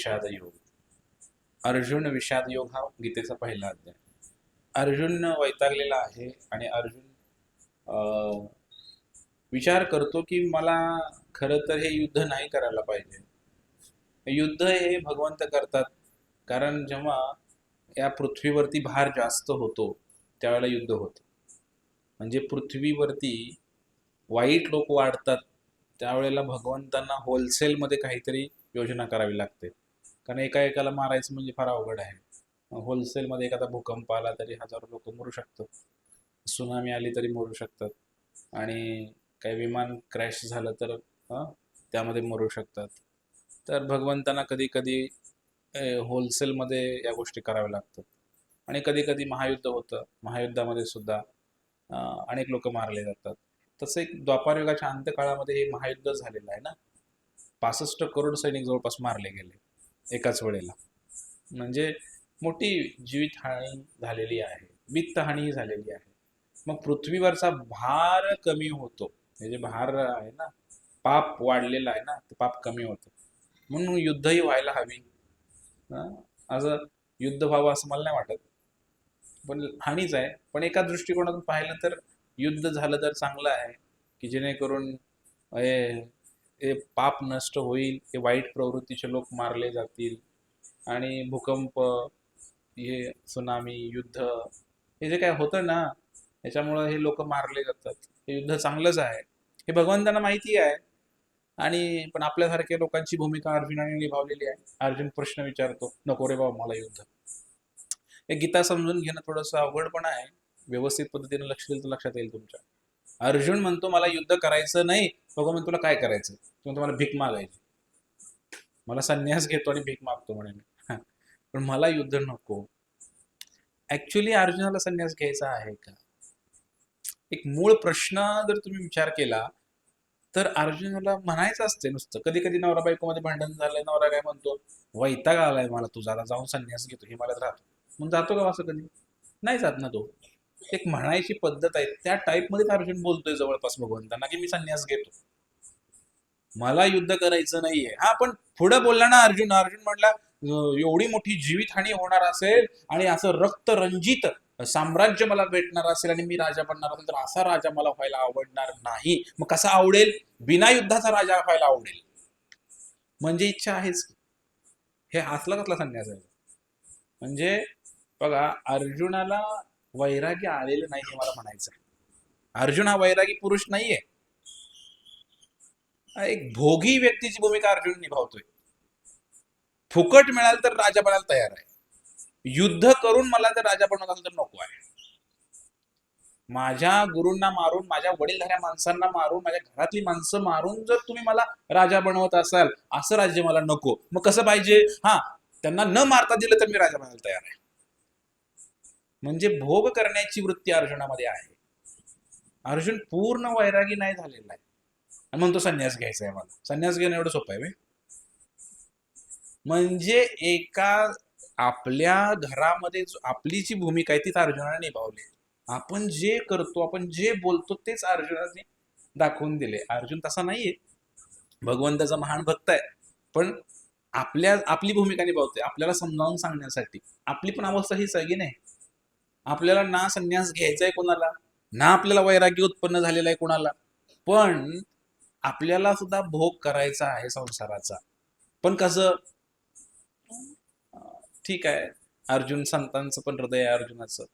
विषाद योग. अर्जुन विषाद योग हा गीतेचा पहिला अध्याय. अर्जुन वैतागलेला आहे आणि अर्जुन विचार करतो की मला खरं तर हे युद्ध नाही करायला पाहिजे. युद्ध हे भगवंत करतात, कारण जेव्हा या पृथ्वीवरती भार जास्त होतो त्यावेळेला युद्ध होतं. म्हणजे पृथ्वीवरती वाईट लोक वाढतात त्यावेळेला भगवंतांना होलसेलमध्ये काहीतरी योजना करावी लागते, कारण एका एकाला मारायचं म्हणजे फार अवघड आहे. होलसेलमध्ये एखादा भूकंप आला तरी हजारो लोक मरू शकतात, सुनामी आली तरी मरू शकतात, आणि काही विमान क्रॅश झालं तर त्यामध्ये मरू शकतात. तर भगवंतांना कधी कधी होलसेलमध्ये या गोष्टी कराव्या लागतात. आणि कधी कधी महायुद्ध होतं, महायुद्धामध्ये सुद्धा अनेक लोक मारले जातात. तसं एक द्वापारयुगाच्या अंत्यकाळामध्ये हे महायुद्ध झालेलं आहे ना. 65 करोड सैनिक जवळपास मारले गेले एकाच वेळेला. म्हणजे मोठी जीवितहानी झालेली आहे, वित्तहानीही झालेली आहे. मग पृथ्वीवरचा भार कमी होतो. हे जे भार आहे ना, पाप वाढलेलं आहे ना, ते पाप कमी होतं. म्हणून युद्धही व्हायला हवी. असं युद्ध व्हावं असं मला नाही वाटत, पण हानीच आहे. पण एका दृष्टिकोनातून पाहिलं तर युद्ध झालं तर चांगलं आहे, की जेणेकरून हे पाप नष्ट होईल, हे वाईट प्रवृत्तीचे लोक मारले जातील, आणि भूकंप, हे सुनामी, युद्ध, हे जे काय होतं ना, याच्यामुळं हे लोक मारले जातात. हे युद्ध चांगलंच आहे, हे भगवंतांना माहिती आहे. आणि पण आपल्यासारख्या लोकांची भूमिका अर्जुनाने निभावलेली आहे. अर्जुन प्रश्न विचारतो, नको रे बाबा मला युद्ध. हे गीता समजून घेणं थोडंसं अवघड पण आहे. व्यवस्थित पद्धतीने लक्ष दिलं तर लक्षात येईल तुमच्या. अर्जुन म्हणतो मला युद्ध करायचं नाही. भगवान तुला काय करायचं? तुम्ही मला भीक मागायची. मला संन्यास घेतो आणि भीक मागतो म्हणे मी. पण मला युद्ध नको. ऍक्च्युली अर्जुनाला संन्यास घ्यायचा आहे का? एक मूळ प्रश्न जर तुम्ही विचार केला तर अर्जुनाला म्हणायचं असते नुसतं. कधी कधी नवरा बायकोमध्ये भांडण झालंय, नवरा काय म्हणतो, वैताग आलाय मला तुझा, जाऊन संन्यास घेतो, हिमालयात राहतो. मग जातो का असं कधी? नाही जात ना तो. एक म्हणायची पद्धत आहे, त्या टाईपमध्येच अर्जुन बोलतोय जवळपास भगवंतांना, की मी संन्यास घेतो, मला युद्ध करायचं नाहीये. हा, पण पुढे बोलला ना अर्जुन. अर्जुन म्हटला एवढी मोठी जीवितहानी होणार असेल आणि असं रक्तरंजित साम्राज्य मला भेटणार असेल आणि मी राजा बनणार असेल तर असा राजा मला व्हायला आवडणार नाही. मग कसा आवडेल? बिना युद्धाचा राजा व्हायला आवडेल. म्हणजे इच्छा आहेच. हे असला कसला संन्यास आहे? म्हणजे बघा, अर्जुनाला वैराग्य आलेलं नाही हे मला म्हणायचं. अर्जुन हा वैरागी पुरुष नाहीये. एक भोगी व्यक्तीची भूमिका अर्जुन निभावतोय. फुकट मिळाल तर राजा बनायला तयार आहे. युद्ध करून मला जर राजा बनवत असेल तर नको आहे. माझ्या गुरूंना मारून, माझ्या वडीलधाऱ्या माणसांना मारून, माझ्या घरातली माणसं मारून जर तुम्ही मला राजा बनवत असाल, असं राज्य मला नको. मग कसं पाहिजे? हा, त्यांना न मारता दिलं तर मी राजा बनायला तयार आहे. म्हणजे भोग करण्याची वृत्ती अर्जुनामध्ये आहे. अर्जुन पूर्ण वैरागी नाही झालेला आहे आणि म्हणतो संन्यास घ्यायचा आहे मला. संन्यास घेणं एवढं सोपं आहे? म्हणजे एका आपल्या घरामध्ये आपली जी भूमिका आहे तीच अर्जुनाने निभावली. आपण जे करतो, आपण जे बोलतो तेच अर्जुनाने दाखवून दिले. अर्जुन तसा नाहीये, भगवंताचा महान भक्त आहे, पण आपली भूमिका निभावते आपल्याला समजावून सांगण्यासाठी. आपली पण अवस्था ही सगळी नाही. आपल्याला ना संन्यास घ्यायचा आहे कोणाला, ना आपल्याला वैराग्य उत्पन्न झालेला आहे कोणाला, पण आपल्याला सुद्धा भोग करायचा आहे संसाराचा. पण कसं? ठीक आहे, अर्जुन संतांचं पण हृदय आहे अर्जुनाचं.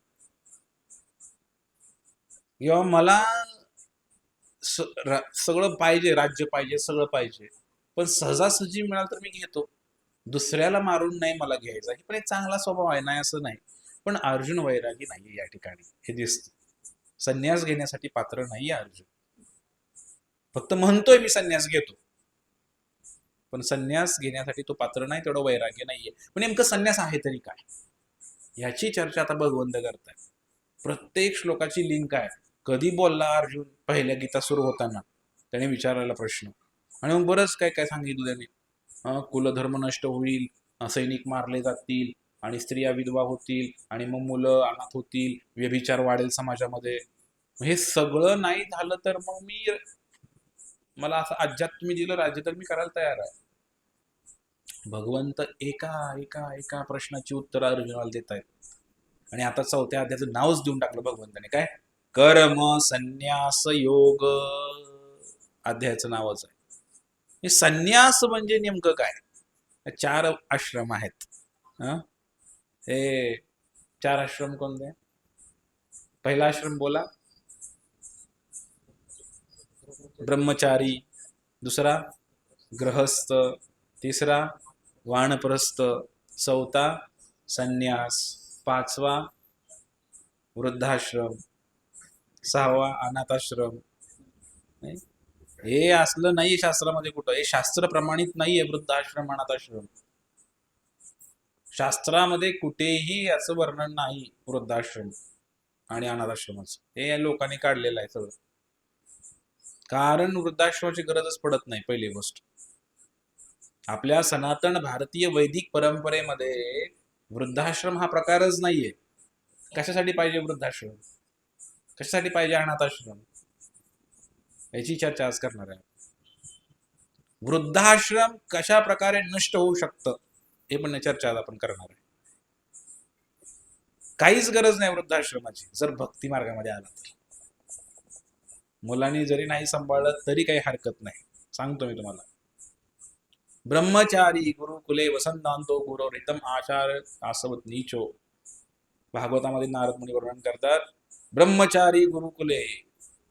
किंवा मला सगळं पाहिजे, राज्य पाहिजे, सगळं पाहिजे, पण सहजासहजी मिळालं तर मी घेतो. दुसऱ्याला मारून नाही मला घ्यायचा. हे पण एक चांगला स्वभाव आहे, नाही असं नाही. पण अर्जुन वैरागी नाहीये या ठिकाणी, हे दिसत. संन्यास घेण्यासाठी पात्र नाहीये अर्जुन. फक्त म्हणतोय मी संन्यास घेतो, पण संन्यास घेण्यासाठी तो पात्र नाही, तेवढं वैराग्य नाहीये. पण नेमकं संन्यास आहे तरी काय, ह्याची चर्चा आता भगवंत करताय. प्रत्येक श्लोकाची लिंक आहे. कधी बोलला अर्जुन? पहिल्या गीता सुरू होताना त्याने विचारलेला प्रश्न, आणि मग बरंच काय काय सांगितलं त्याने. कुलधर्म नष्ट होईल, सैनिक मारले जातील, आणि स्त्रिया विधवा होतील, आणि मग मुलं अनाथ होतील, व्यभिचार वाढेल समाजामध्ये. हे सगळं नाही झालं तर मग मला असं अज्ञात तुम्ही दिलं राज्य तर मी करायला तयार आहे. भगवंत एका एका एका प्रश्नाची उत्तर अर्जुनाला देत आहेत. आणि आता 4थ्या अध्यायाचं नावच देऊन टाकलं भगवंताने, काय? कर्म संन्यास योग अध्यायाचं नावच आहे. हे संन्यास म्हणजे नेमकं काय? 4 आश्रम आहेत. हे 4 आश्रम कोणते? पहिला आश्रम बोला, ब्रह्मचारी. दुसरा गृहस्थ. तिसरा वानप्रस्थ. चौथा संन्यास. 5वा वृद्धाश्रम. 6वा अनाथाश्रम. हे असलं नाही शास्त्रामध्ये कुठं. हे शास्त्र प्रमाणित नाहीये वृद्धाश्रम अनाथाश्रम. शास्त्रामध्ये कुठेही याचं वर्णन नाही वृद्धाश्रम आणि अनाथाश्रमाचं. हे लोकांनी काढलेलं आहे सगळं. कारण वृद्धाश्रमाची गरजच पडत नाही. पहिली गोष्ट, आपल्या सनातन भारतीय वैदिक परंपरेमध्ये वृद्धाश्रम हा प्रकारच नाहीये. कशासाठी पाहिजे वृद्धाश्रम? कशासाठी पाहिजे अनाथाश्रम? याची चर्चा आज करणार आहे. वृद्धाश्रम कशा प्रकारे नष्ट होऊ शकतं हे पण चर्चा आज आपण करणार आहे. काहीच गरज नाही वृद्धाश्रमाची जर भक्ती मार्गामध्ये आला तर. मुलांनी जरी नाही सांभाळलं तरी काही हरकत नाही. सांगतो मी तुम्हाला. ब्रह्मचारी गुरुकुले वसंतांतो गुरु रितम आचार आसवत नीचो. भागवतामध्ये नारद मुनी वर्णन करतात, ब्रह्मचारी गुरुकुले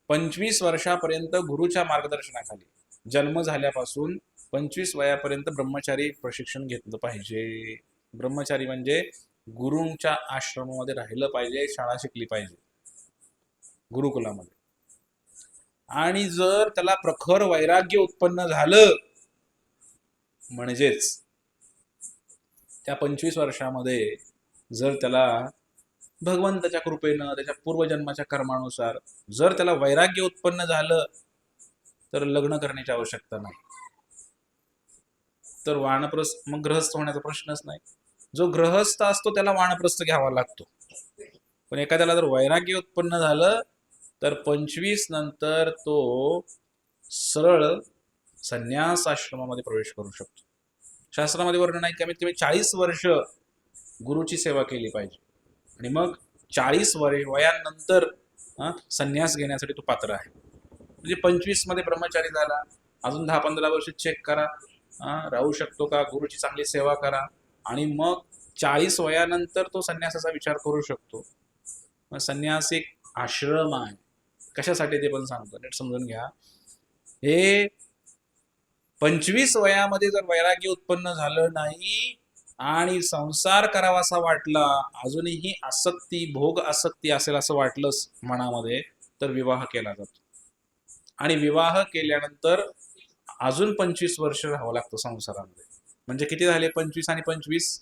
25 वर्षापर्यंत गुरुच्या मार्गदर्शनाखाली, जन्म झाल्यापासून 25 वयापर्यंत ब्रह्मचारी प्रशिक्षण घेतलं पाहिजे. ब्रह्मचारी म्हणजे गुरुंच्या आश्रमामध्ये राहिलं पाहिजे, शाळा शिकली पाहिजे गुरुकुलामध्ये. आणि जर त्याला प्रखर वैराग्य उत्पन्न झालं, म्हणजेच त्या 25 वर्षामध्ये जर त्याला भगवंताच्या कृपेनं, त्याच्या पूर्वजन्माच्या कर्मानुसार जर त्याला वैराग्य उत्पन्न झालं, तर लग्न करण्याची आवश्यकता नाही. तर वानप्रस्थ, मग गृहस्थ होण्याचा प्रश्नच नाही. जो गृहस्थ असतो त्याला वानप्रस्थ घ्यावा लागतो. पण एखाद्याला जर वैराग्य उत्पन्न झालं तर 25 नंतर तो सरळ संन्यास आश्रमामध्ये प्रवेश करू शकतो. शास्त्रामध्ये वर्णन आहे कमीत कमी 40 वर्ष गुरुची सेवा केली पाहिजे आणि मग 40 वयानंतर संन्यास घेण्यासाठी तो पात्र आहे. म्हणजे 25 मध्ये ब्रह्मचारी झाला, अजून 10-15 वर्ष चेक करा, राहू शकतो का, गुरुची चांगली सेवा करा, आणि मग 40 वयानंतर तो संन्यासाचा विचार करू शकतो. मग संन्यास एक आश्रम आहे. कशासाठी ते पण सांगतो, नीट समजून घ्या. हे 25 वयामध्ये जर वैराग्य उत्पन्न झालं नाही आणि संसार करावासा वाटला, अजूनही आसक्ती, भोग आसक्ती असेल असं वाटलंच मनामध्ये, तर विवाह केला जातो. आणि विवाह केल्यानंतर अजून 25 वर्ष राहावं लागतं संसारामध्ये. म्हणजे किती झाले? 25 आणि 25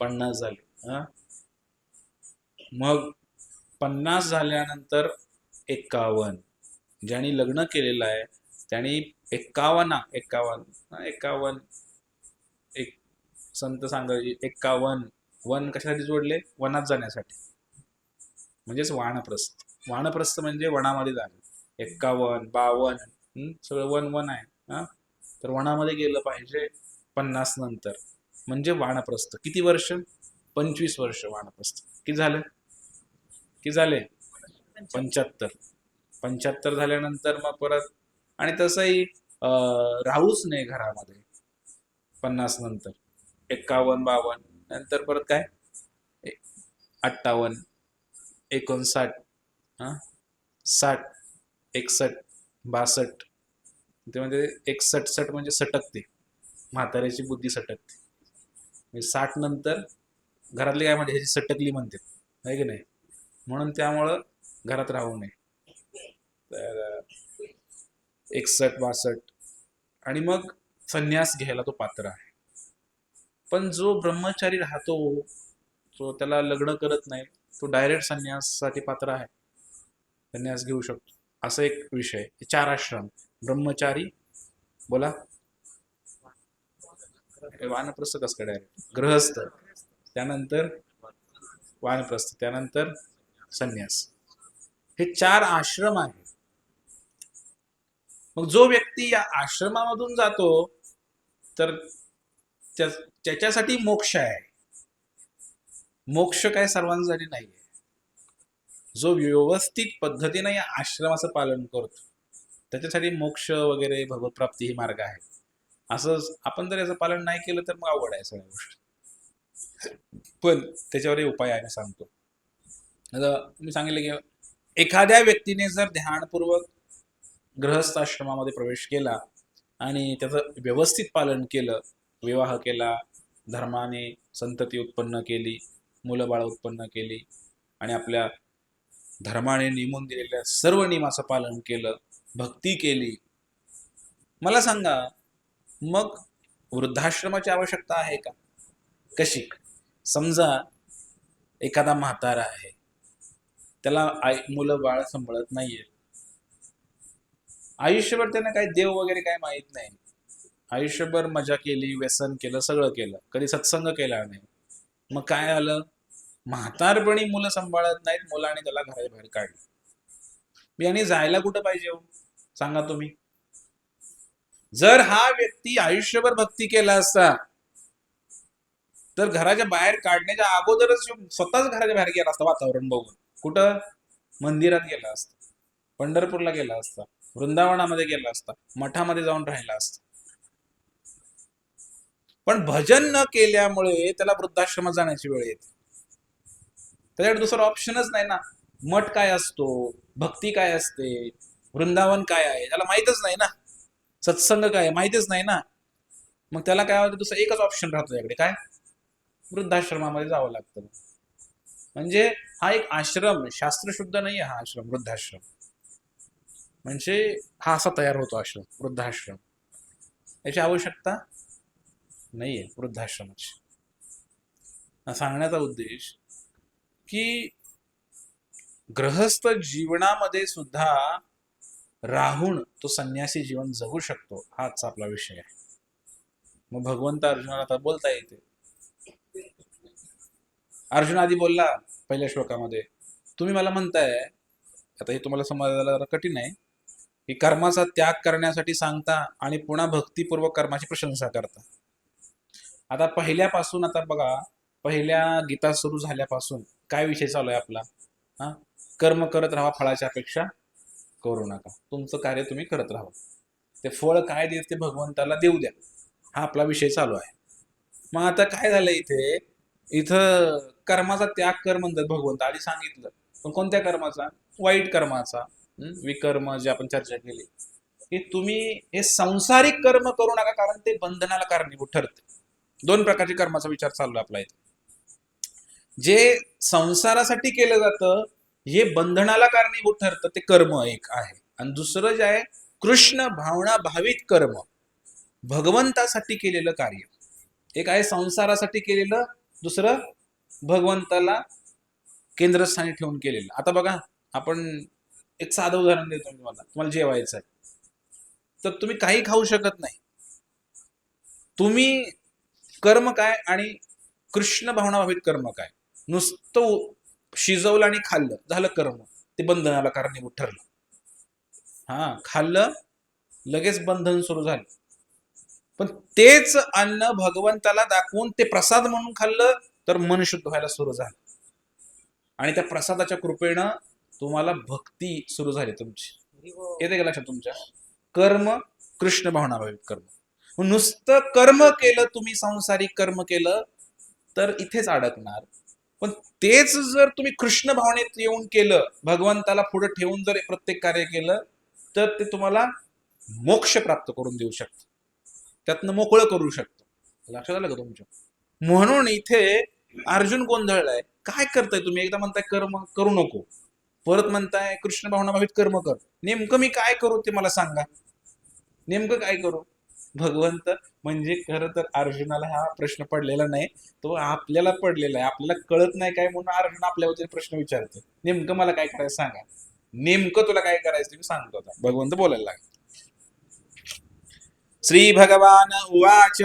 50 झाले. मग 50 झाल्यानंतर 51. ज्यांनी लग्न केलेलं आहे त्यांनी 51 एक संत सांगायचे 51 वन कशासाठी जोडले? वनात जाण्यासाठी, म्हणजेच वानप्रस्थ. वानप्रस्थ म्हणजे वनामध्ये जाणे. 51, 52 सगळं वन आहे. तर वनामध्ये गेलं पाहिजे 50 नंतर, म्हणजे वानप्रस्थ. किती वर्ष? 25 वर्ष वानप्रस्थ. किती झालं? 75 झाल्यानंतर मग परत, आणि तसंही राहूच नाही घरामध्ये 50 नंतर. 51, 52 नंतर परत काय? 58, 59, 60, 61, 62. ते म्हणजे 61 म्हणजे सटकते, म्हाताऱ्याची बुद्धी सटकते. 60 नंतर घरातले काय म्हणते, ह्याची सटकली म्हणते, आहे की नाही? म्हणून त्यामुळं घरात राहू नये. तर 61, 62 आणि मग संन्यास घ्यायला तो पात्र आहे. पण जो ब्रह्मचारी राहतो, तो त्याला लग्न करत नाही, तो डायरेक्ट संन्यासासाठी पात्र आहे, संन्यास घेऊ शकतो. असा एक विषय. 4 आश्रम: ब्रह्मचारी, बोला, वानप्रस्थ कसं डायरेक्ट, गृहस्थ, त्यानंतर वानप्रस्थ, त्यानंतर संन्यास. हे 4 आश्रम आहे. मग जो व्यक्ती या आश्रमामधून जातो तर त्याच्यासाठी मोक्ष आहे. मोक्ष काय सर्वांसाठी नाहीये. जो व्यवस्थित पद्धतीने या आश्रमाचं पालन करतो त्याच्यासाठी मोक्ष वगैरे भगवत प्राप्ती ही मार्ग आहे. असं आपण जर याचं पालन नाही केलं तर मग अवघड आहे सगळ्या गोष्टी. पण त्याच्यावरही उपाय आहे, मी सांगतो. आता मी सांगितलं की एखाद्या व्यक्तीने जर ध्यानपूर्वक गृहस्थ आश्रमामध्ये प्रवेश केला आणि त्याचं व्यवस्थित पालन केलं, विवाह केला, धर्माने संतती उत्पन्न केली, मुलं बाळ उत्पन्न केली आणि आपल्या धर्माने नेमून दिलेल्या सर्व नियमाचं पालन केलं, भक्ती केली, मला सांगा मग वृद्धाश्रमाची आवश्यकता आहे का? कशी? समजा एखादा म्हातारा आहे, त्याला मुलं बाळ सांभाळत नाहीये, आयुष्यभर त्याने काही देव वगैरे काय माहित नाही, आयुष्यभर मजा केली, व्यसन केलं, सगळं केलं, कधी सत्संग केला नाही, मग काय आलं? म्हातारपणी मुलं सांभाळत नाहीत, मुलाने त्याला घराबाहेर काढलं. याने जायला कुठं पाहिजे हो? सांगा तुम्ही. जर हा व्यक्ती आयुष्यभर भक्ती केला असता तर घराच्या बाहेर काढण्याच्या अगोदरच स्वतःच घराच्या बाहेर गेला असता वातावरण बघून. कुठं? मंदिरात गेला असता, पंढरपूरला गेला असता, वृंदावनामध्ये गेला असता, मठामध्ये जाऊन राहिला असता. पण भजन न केल्यामुळे त्याला वृद्धाश्रमात जाण्याची वेळ येते. त्याच्याकडे दुसरं ऑप्शनच नाही ना. मठ काय असतो, भक्ती काय असते, वृंदावन काय आहे त्याला माहितच नाही ना, सत्संग काय माहितीच नाही ना. मग त्याला काय होतं? दुसरं एकच ऑप्शन राहतो त्याकडे, काय? वृद्धाश्रमामध्ये जावं लागतं. म्हणजे हा एक आश्रम शास्त्रशुद्ध नाही हा आश्रम, वृद्धाश्रम म्हणजे हा असा तयार होतो आश्रम, वृद्धाश्रम. याची आवश्यकता नाहीये वृद्धाश्रमाची. सांगण्याचा उद्देश की गृहस्थ जीवनामध्ये सुद्धा राहून तो संन्यासी जीवन जगू शकतो, हाच आपला विषय आहे. मग भगवंत अर्जुनाला आता बोलता येते. अर्जुन आधी बोलला पहिल्या श्लोकामध्ये, तुम्ही मला म्हणताय, आता हे तुम्हाला समजायला जरा कठीण आहे, की कर्माचा त्याग करण्यासाठी सांगता आणि पुन्हा भक्तिपूर्वक कर्माची प्रशंसा करता. आता पहिल्यापासून, आता बघा, पहिल्या गीता सुरू झाल्यापासून काय विषय चालू आहे आपला? हा, कर्म करत राहा, फळाची अपेक्षा करू नका, तुमचं कार्य तुम्ही करत राहा, ते फळ काय देत ते भगवंताला देऊ द्या, हा आपला विषय चालू आहे. मग आता काय झालं इथं कर्माचा त्याग कर म्हणतात भगवंत. आधी सांगितलं, पण कोणत्या कर्माचा? वाईट कर्माचा, विकर्म, जे आपण चर्चा केली, की तुम्ही हे सांसारिक कर्म करू नका, कारण ते बंधनाला कारणीभूत ठरते. दोन प्रकारच्या कर्माचा विचार चालू आहे आपला इथे. जे संसारासाठी केलं जातं हे बंधनाला कारणीभूत ठरतं, ते कर्म एक आहे. आणि दुसरं जे आहे कृष्ण भावना भावित कर्म, भगवंतासाठी केलेलं कार्य. एक आहे संसारासाठी केलेलं, दुसरं भगवंताला केंद्रस्थानी ठेवून केलेलं. आता बघा, आपण एक साधं उदाहरण देतो तुम्हाला जेवायचं आहे, तर तुम्ही काही खाऊ शकत नाही. तुम्ही कर्म काय आणि कृष्ण भावना भावित कर्म काय? नुसतं शिजवलं आणि खाल्लं, झालं कर्म, ते बंधनाला कारणीभूत ठरलं. हा, खाल्लं लगेच बंधन सुरू झालं. पण तेच अन्न भगवंताला दाखवून ते प्रसाद म्हणून खाल्लं तर मन शुद्ध व्हायला सुरू झालं, आणि त्या प्रसादाच्या कृपेनं तुम्हाला भक्ती सुरू झाली तुमची. येते का लक्षात तुमच्या? कर्म कृष्ण भावना भावित कर्म. नुसतं कर्म केलं तुम्ही, सांसारिक कर्म केलं तर इथेच अडकणार. पण तेच जर तुम्ही कृष्ण भावनेत येऊन केलं, भगवंताला पुढे ठेवून जर प्रत्येक कार्य केलं, तर ते तुम्हाला मोक्ष प्राप्त करून देऊ शकतं, त्यातनं मोकळं करू शकतं. लक्षात आलं का तुमच्या? म्हणून इथे अर्जुन गोंधळलाय. काय करताय तुम्ही? एकदा म्हणताय कर्म करू नको, परत म्हणताय कृष्ण भावना भावित कर्म कर. नेमकं मी काय करू ते मला सांगा, नेमकं काय करू? भगवंत म्हणजे खरं तर अर्जुनाला हा प्रश्न पडलेला नाही, तो आपल्याला पडलेला आहे. आपल्याला कळत नाही काय म्हणून अर्जुन आपल्यावरती प्रश्न विचारतो, नेमकं मला काय करायचं सांगा, नेमकं तुला काय करायचं मी सांगतो. आता भगवंत बोलायला लागले. श्री भगवान उवाच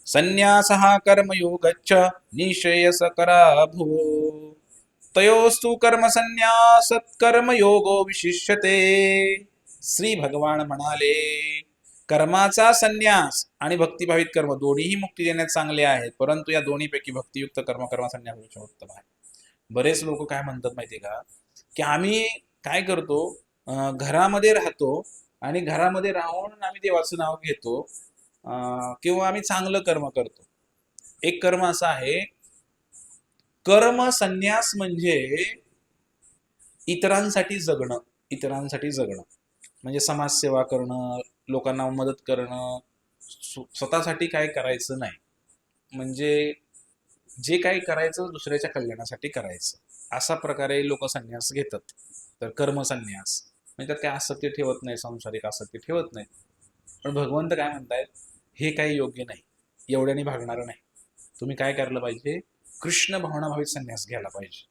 संन्यासः कर्मयोगच्च निःश्रेयसकरा भुवो तयोस्तु कर्म संन्यासात् कर्मयोगो विशिष्यते. श्री भगवान म्हणाले, कर्माचा संन्यास आणि भक्तिभावित कर्म दोन्हीही मुक्ती देण्यात चांगले आहेत, परंतु या दोन्हीपैकी भक्तियुक्त कर्म कर्मसंन्यासापेक्षा उत्तम आहे. बरेच लोक काय म्हणतात माहितीये का, की आम्ही काय करतो, घरामध्ये राहतो आणि घरामध्ये राहून आम्ही देवाचं नाव घेतो, किंवा आम्ही चांगलं कर्म करतो. एक कर्म असं आहे, कर्म संन्यास म्हणजे इतरांसाठी जगणं. इतरांसाठी जगणं म्हणजे समाजसेवा करणं, लोकांना मदत करणं, स्वतःसाठी काय करायचं नाही. म्हणजे जे काही करायचं दुसऱ्याच्या कल्याणासाठी करायचं, अशा प्रकारे लोक संन्यास घेतात. तर कर्म संन्यास म्हणजे त्यात काय आसक्ती ठेवत नाही, सांसारिक आसक्ती ठेवत नाही. पण भगवंत काय म्हणतायत, हे काही योग्य नाही, एवढ्याने भागणार नाही. तुम्ही काय करायला पाहिजे, कृष्ण भावनाभावित संन्यास घ्यायला पाहिजे.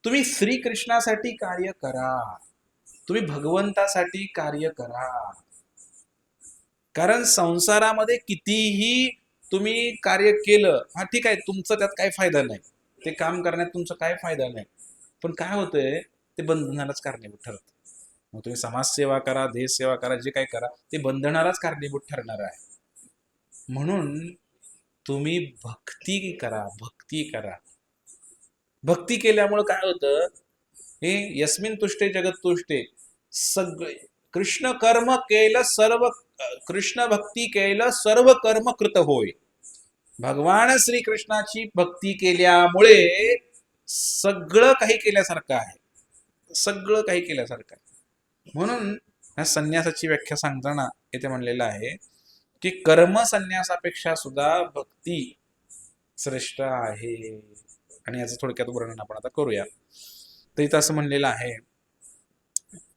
तुम्ही श्रीकृष्णासाठी कार्य करा, तुम्ही भगवंतासाठी कार्य करा. कारण संसारामध्ये कितीही तुम्ही कार्य केलं, हा ठीक आहे, तुमचं त्यात काही फायदा नाही, ते काम करण्यात तुमचा काय फायदा नाही, पण काय होतंय, ते बंधनालाच कारणीभूत ठरतं. मग तुम्ही समाजसेवा करा, देशसेवा करा, जे काही करा, ते बंधनालाच कारणीभूत ठरणार आहे. म्हणून तुम्ही भक्ती करा, भक्ती करा. भक्ती केल्यामुळे काय होतं, हे यस्मिन तुष्टे जगत तुष्टे, सगळे कृष्ण कर्म केलं सर्व, कृष्ण भक्ती केलं सर्व कर्म कृत होय. भगवान श्रीकृष्णाची भक्ती केल्यामुळे सगळं काही केल्यासारखं आहे, सगळं काही केल्यासारखं आहे. म्हणून ह्या संन्यासाची व्याख्या सांगताना इथे म्हणलेलं आहे की कर्म संन्यासापेक्षा सुद्धा भक्ती श्रेष्ठ आहे. आणि याचं थोडक्यात वर्णन आपण आता करूया. तर इथं असं म्हणलेलं आहे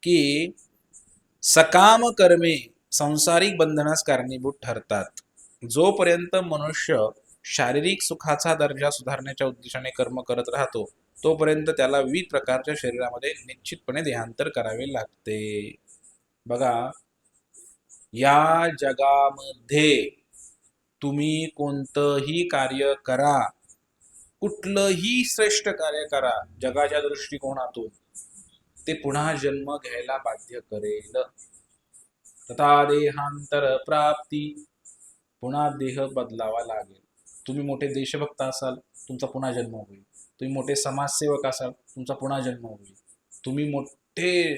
की सकाम कर्मे सांसारिक बंधनास कारणीभूत ठरतात. जोपर्यंत मनुष्य शारीरिक सुखाचा दर्जा सुधारण्याच्या उद्देशाने कर्म करत राहतो, तोपर्यंत त्याला विविध प्रकारच्या शरीरामध्ये निश्चितपणे देहांतर करावे लागते. बघा, या जगामध्ये तुम्ही कोणतंही कार्य करा, कुठलंही श्रेष्ठ कार्य करा, जगाच्या दृष्टिकोनातून ते पुन्हा जन्म घ्यायला बाध्य करेल. तथा देहांतर प्राप्ती, पुन्हा देह बदलावा लागेल. तुम्ही मोठे देशभक्त असाल, तुमचा पुन्हा जन्म होईल. तुम्ही मोठे समाजसेवक असाल, तुमचा पुन्हा जन्म होईल. तुम्ही मोठे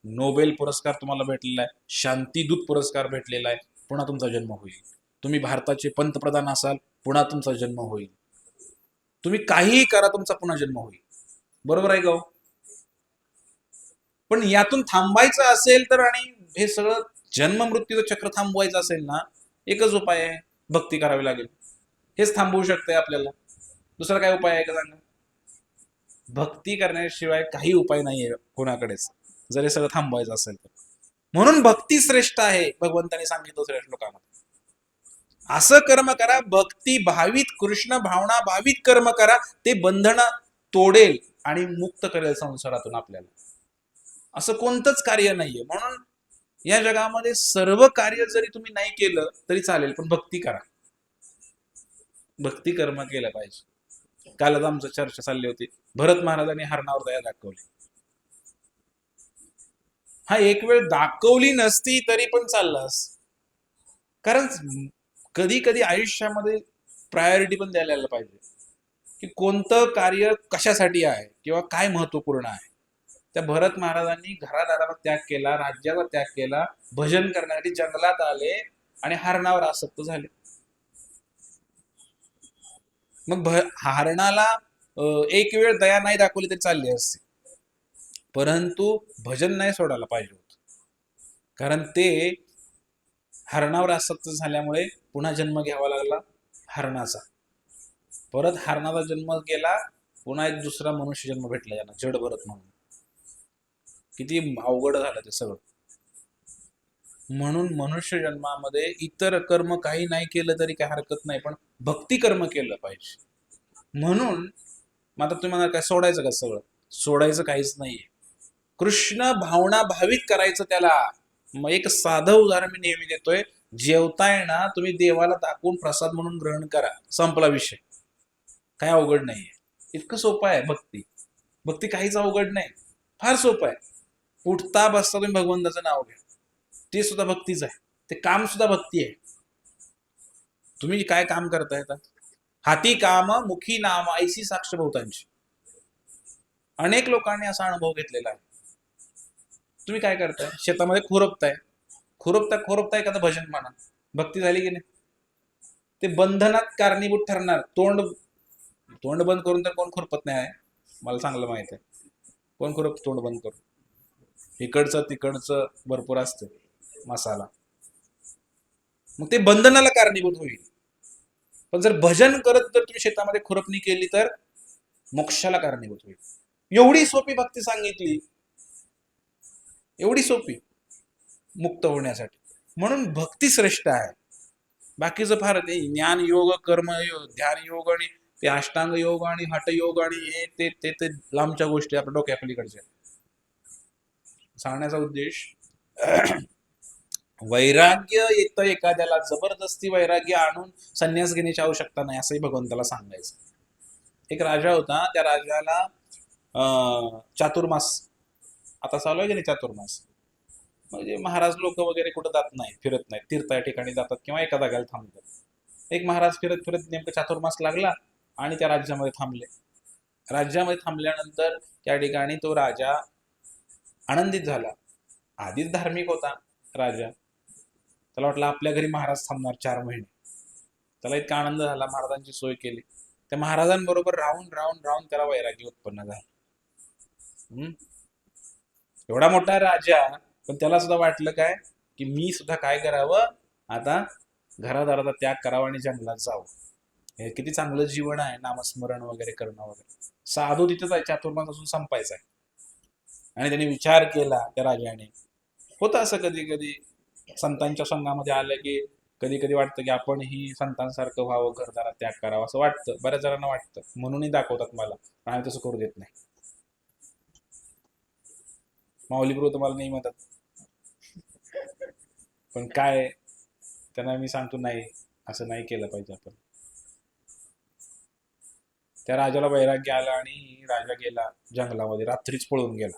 नोबेल पुरस्कार तुम्हाला भेटलेला आहे, शांतीदूत पुरस्कार भेटलेला आहे, पुन्हा तुमचा जन्म होईल. तुम्ही भारताचे पंतप्रधान असाल, पुन्हा तुमचा जन्म होईल. तुम्ही काहीही करा, तुमचा पुन्हा जन्म होईल. बरोबर आहे का? पण यातून थांबायचं असेल तर, आणि हे सगळं जन्म मृत्यूचं चक्र थांबवायचं असेल ना, एकच उपाय आहे, भक्ती करावी लागेल. हेच थांबवू शकते आपल्याला, दुसरा काय उपाय आहे का सांगा? भक्ती करण्याशिवाय काही उपाय नाहीये कोणाकडेच, जर हे सगळं थांबवायचं असेल तर. म्हणून भक्ती श्रेष्ठ आहे, भगवंतांनी सांगितलं श्रेष्ठ लोकांना. असं कर्म करा, भक्ती भावित, कृष्ण भावना भावित कर्म करा, ते बंधन तोडेल आणि मुक्त करेल संसारातून आपल्याला. असं कोणतंच कार्य नाहीये. म्हणून या जगामध्ये सर्व कार्य जरी तुम्ही नाही केलं तरी चालेल, पण भक्ती करा, भक्ती कर्म केलं पाहिजे. कालच आमचं चर्चा चालली होती, भरत महाराजांनी हरणावर दया दाखवली. हा एक वेळ दाखवली नसती तरी पण चाललं असं. कारण कधी कधी आयुष्यामध्ये प्रायोरिटी पण द्यायला पाहिजे, की कोणतं कार्य कशासाठी आहे किंवा काय महत्वपूर्ण आहे. त्या भरत महाराजांनी घरादाराचा त्याग केला, राज्याचा त्याग केला, भजन करण्यासाठी जंगलात आले आणि हरणावर आसक्त झाले. मग हरणाला एक वेळ दया नाही दाखवली तरी चालली असते, परंतु भजन नाही सोडायला पाहिजे होत. कारण ते हरणावर आसक्त झाल्यामुळे पुन्हा जन्म घ्यावा लागला हरणाचा. परत हरणाचा जन्म गेला, पुन्हा एक दुसरा मनुष्य जन्म भेटला यांना, जड भरत म्हणून. किती अवघड झालं ते सगळं. म्हणून मनुष्य जन्मामध्ये इतर कर्म काही नाही केलं तरी काही हरकत नाही, पण भक्ती कर्म केलं पाहिजे. म्हणून आता तुम्ही म्हणाल काय, सोडायचं का सगळं? सोडायचं काहीच नाहीये, कृष्ण भावना भावित करायचं त्याला. मग एक साधं उदाहरण मी नेहमी देतोय, जेवताय ना, तुम्ही देवाला दाखवून प्रसाद म्हणून ग्रहण करा, संपला विषय. काय अवघड नाहीये, इतकं सोपं आहे भक्ती. भक्ती काहीच अवघड नाही, फार सोपं आहे. उठता बसता तुम्ही भगवंताचं नाव घ्या, ते सुद्धा भक्तीच आहे, ते काम सुद्धा भक्ती आहे. तुम्ही काय काम करताय आता? हाती काम मुखी नाम ऐसी साक्ष बहुतांची. अनेक लोकांनी असा अनुभव घेतलेला आहे. तुम्ही काय करताय? शेतामध्ये खुरपताय, खुरपताय एखादं भजन म्हणा, भक्ती झाली की नाही? ते बंधनात कारणीभूत ठरणार. तोंड बंद करून तर कोण खुरपत नाही आहे, मला चांगलं माहित आहे. कोण खुरप तोंड बंद करून? इकडचं तिकडचं भरपूर असतं मसाला, मग ते बंधनाला कारणीभूत होईल. पण जर भजन करत जर तुम्ही शेतामध्ये खुरपणी केली तर मोक्षाला कारणीभूत होईल. एवढी सोपी भक्ती सांगितली, एवढी सोपी मुक्त होण्यासाठी. म्हणून भक्ती श्रेष्ठ आहे. बाकीचं फार ते ज्ञान योग, कर्म योग, ध्यान योग आणि ते अष्टांग योग आणि हठ योग आणि हे ते ते ते लांबच्या गोष्टी आपल्या डोक्या पलीकडच्या. सांगण्याचा उद्देश वैराग्य येतं एखाद्याला, जबरदस्ती वैराग्य आणून संन्यास घेण्याची आवश्यकता नाही असंही भगवंताला सांगायचं. एक राजा होता, त्या राजाला चातुर्मास आता चालू आहे की नाही, चातुर्मास म्हणजे महाराज लोक वगैरे कुठं जात नाही, फिरत नाही, तीर्थ या ठिकाणी जातात किंवा एका जागेला थांबतात. एक महाराज फिरत फिरत नेमकं चातुर्मास लागला आणि त्या राज्यामध्ये थांबले. राज्यामध्ये थांबल्यानंतर त्या ठिकाणी तो राजा आनंदित झाला. आधीच धार्मिक होता राजा, त्याला वाटलं आपल्या घरी महाराज थांबणार 4 महिने. त्याला इतका आनंद झाला, महाराजांची सोय केली. त्या महाराजांबरोबर राहून राहून राहून त्याला वैराग्य उत्पन्न झालं. एवढा मोठा राजा, पण त्याला सुद्धा वाटलं काय की मी सुद्धा काय करावं, आता घरादाराचा त्याग करावा आणि जंगलात जावं. हे किती चांगलं जीवन आहे, नामस्मरण वगैरे करणं वगैरे. साधू तिथंच आहे, चातुर्मास असून संपायचा आहे. आणि त्यांनी विचार केला त्या राजाने. होतं असं कधी कधी संतांच्या संघामध्ये आलं की कधी कधी वाटतं की आपण ही संतांसारखं व्हावं, घरदारात त्याग करावा असं वाटतं, बऱ्याच जणांना वाटतं, म्हणूनही दाखवतात मला, पण आम्ही तसं करू देत नाही. माऊली प्रभू तुम्हाला नाही म्हणतात, पण काय त्यांना मी सांगतो नाही, असं नाही केलं पाहिजे आपण. त्या राजाला वैराग्य आला आणि राजा गेला जंगलामध्ये, रात्रीच पळून गेला.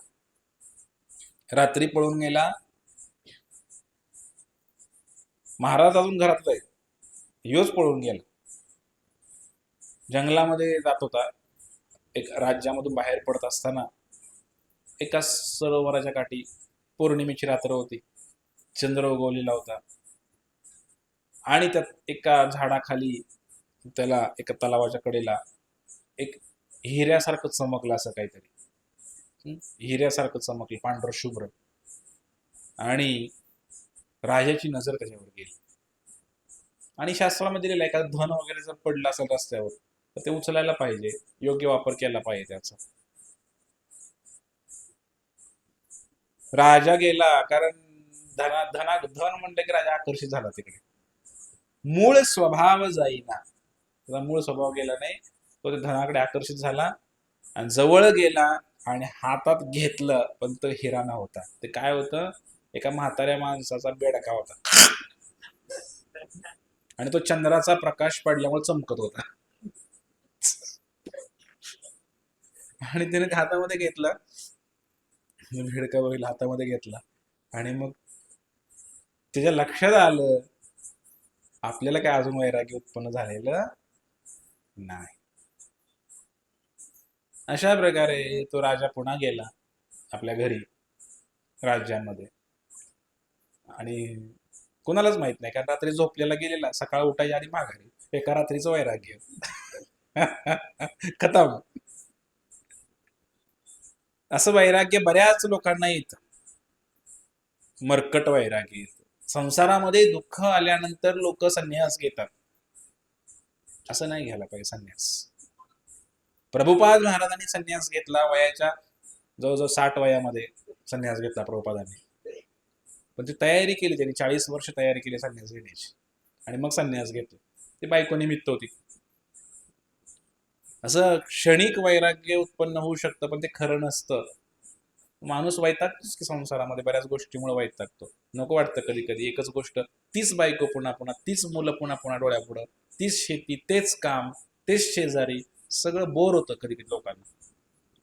रात्री पळून गेला. महाराज अजून घरातला आहे, ह्योच पळून गेला. जंगलामध्ये जात होता. एक राज्यामधून बाहेर पडत असताना एका सरोवराच्या काठी पौर्णिमेची रात्र होती, चंद्र उगवलेला होता आणि त्यात एका झाडाखाली त्याला एका तलावाच्या कडेला एक हिऱ्यासारखं चमकलं, असं काहीतरी हिऱ्यासारखं चमकलं, पांढर शुभ्र. आणि राजाची नजर त्याच्यावर गेली. आणि शास्त्रामध्ये दिलेलं एखादं धन वगैरे जर पडलं असेल रस्त्यावर तर ते उचलायला पाहिजे, योग्य वापर केला पाहिजे त्याचा. राजा गेला, कारण धन म्हणलं की राजा आकर्षित झाला तिकडे. मूळ स्वभाव जाईना, त्याचा मूळ स्वभाव गेला नाही, तो त्या धनाकडे आकर्षित झाला आणि जवळ गेला आणि हातात घेतलं, पण तो हिरा नव्हता. ते काय होतं, एका म्हाताऱ्या माणसाचा बेडका होता आणि तो चंद्राचा प्रकाश पडल्यामुळे चमकत होता. आणि त्याने ते हातामध्ये घेतला, बेडका बघितला, हातामध्ये घेतला आणि मग त्याच्या लक्षात आलं आपल्याला काय अजून वैराग्य उत्पन्न झालेलं नाही. अशा प्रकारे तो राजा पुन्हा गेला आपल्या घरी राज्यामध्ये. आणि कोणालाच माहित नाही, कारण रात्री झोपलेला गेलेला, सकाळ उठायच्या आधी माघारी. एका रात्रीचं वैराग्य खतम. असं वैराग्य बऱ्याच लोकांना येतं, मरकट वैराग्य येतं. संसारामध्ये दुःख आल्यानंतर लोक संन्यास घेतात, असं नाही घ्यायला पाहिजे संन्यास. प्रभुपाद महाराजांनी संन्यास घेतला, वयाच्या जवळजवळ 60 वयामध्ये संन्यास घेतला प्रभुपादांनी. पण ती तयारी केली त्यांनी, 40 वर्ष तयारी केली संन्यास घेण्याची, आणि मग संन्यास घेतला. ती बायको निमित्त होती. असं क्षणिक वैराग्य उत्पन्न होऊ शकतं, पण ते खरं नसतं. माणूस वैतागतोच की संसारामध्ये, बऱ्याच गोष्टीमुळे वैतागतो. नको वाटतं कधी कधी एकच गोष्ट, तीच बायको पुन्हा पुन्हा, तीच मुलं पुन्हा पुन्हा डोळ्यापुढं, तीच शेती, तेच काम, तेच शेजारी, सगळं बोर होतं कधी कधी लोकांना,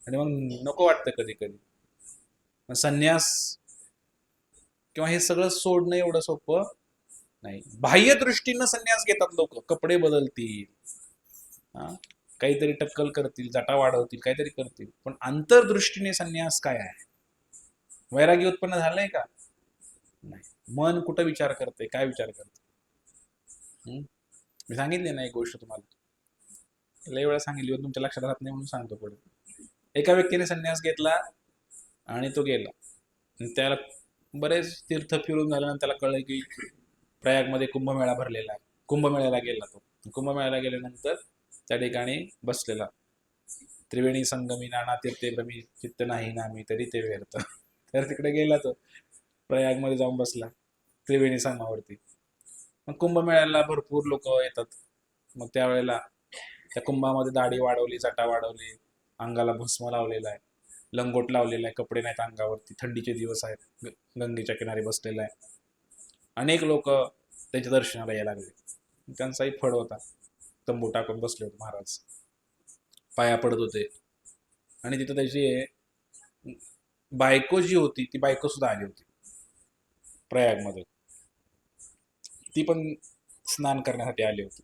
आणि मग नको वाटतं कधी कधी. संन्यास किंवा हे सगळं सोडणं एवढं सोपं नाही. बाह्य दृष्टीनं संन्यास घेतात लोक, कपडे बदलतील, हा, काहीतरी टक्कल करतील, जटा वाढवतील, काहीतरी करतील, पण अंतर्दृष्टीने संन्यास काय आहे? वैराग्य उत्पन्न झालंय का? नाही. मन कुठं विचार करते, काय विचार करते? मी सांगितले ना एक गोष्ट तुम्हाला, लय वेळा सांगितली, तुमच्या लक्षात राहत नाही म्हणून सांगतो पुढे. एका व्यक्तीने संन्यास घेतला आणि तो गेला. त्याला बरेच तीर्थ फिरून झाल्यानंतर त्याला कळलं की प्रयागमध्ये कुंभमेळा भरलेला आहे. कुंभमेळ्याला गेला तो. कुंभमेळ्याला गेल्यानंतर त्या ठिकाणी बसलेला, त्रिवेणी संगमी नाना तीर्थे भ्रमी चित्त नाही नामी तरी ते व्यर्थ. तर तिकडे गेला तो, प्रयागमध्ये जाऊन बसला त्रिवेणी संगमावरती. मग कुंभमेळ्याला भरपूर लोक येतात. मग त्यावेळेला त्या कुंभामध्ये दाढी वाढवली, जटा वाढवली, अंगाला भस्म लावलेला आहे, लंगोट लावलेला आहे, कपडे नाहीत अंगावरती, थंडीचे दिवस आहेत, गंगेच्या किनारी बसलेला आहे. अनेक लोक त्याच्या दर्शनाला यायला लागले. त्यांचाही फळ होता, तंबू टाकून बसले होते महाराज, पाया पडत होते. आणि तिथं त्याची बायको जी होती ती बायको सुद्धा आली होती प्रयागमध्ये. ती पण स्नान करण्यासाठी आली होती.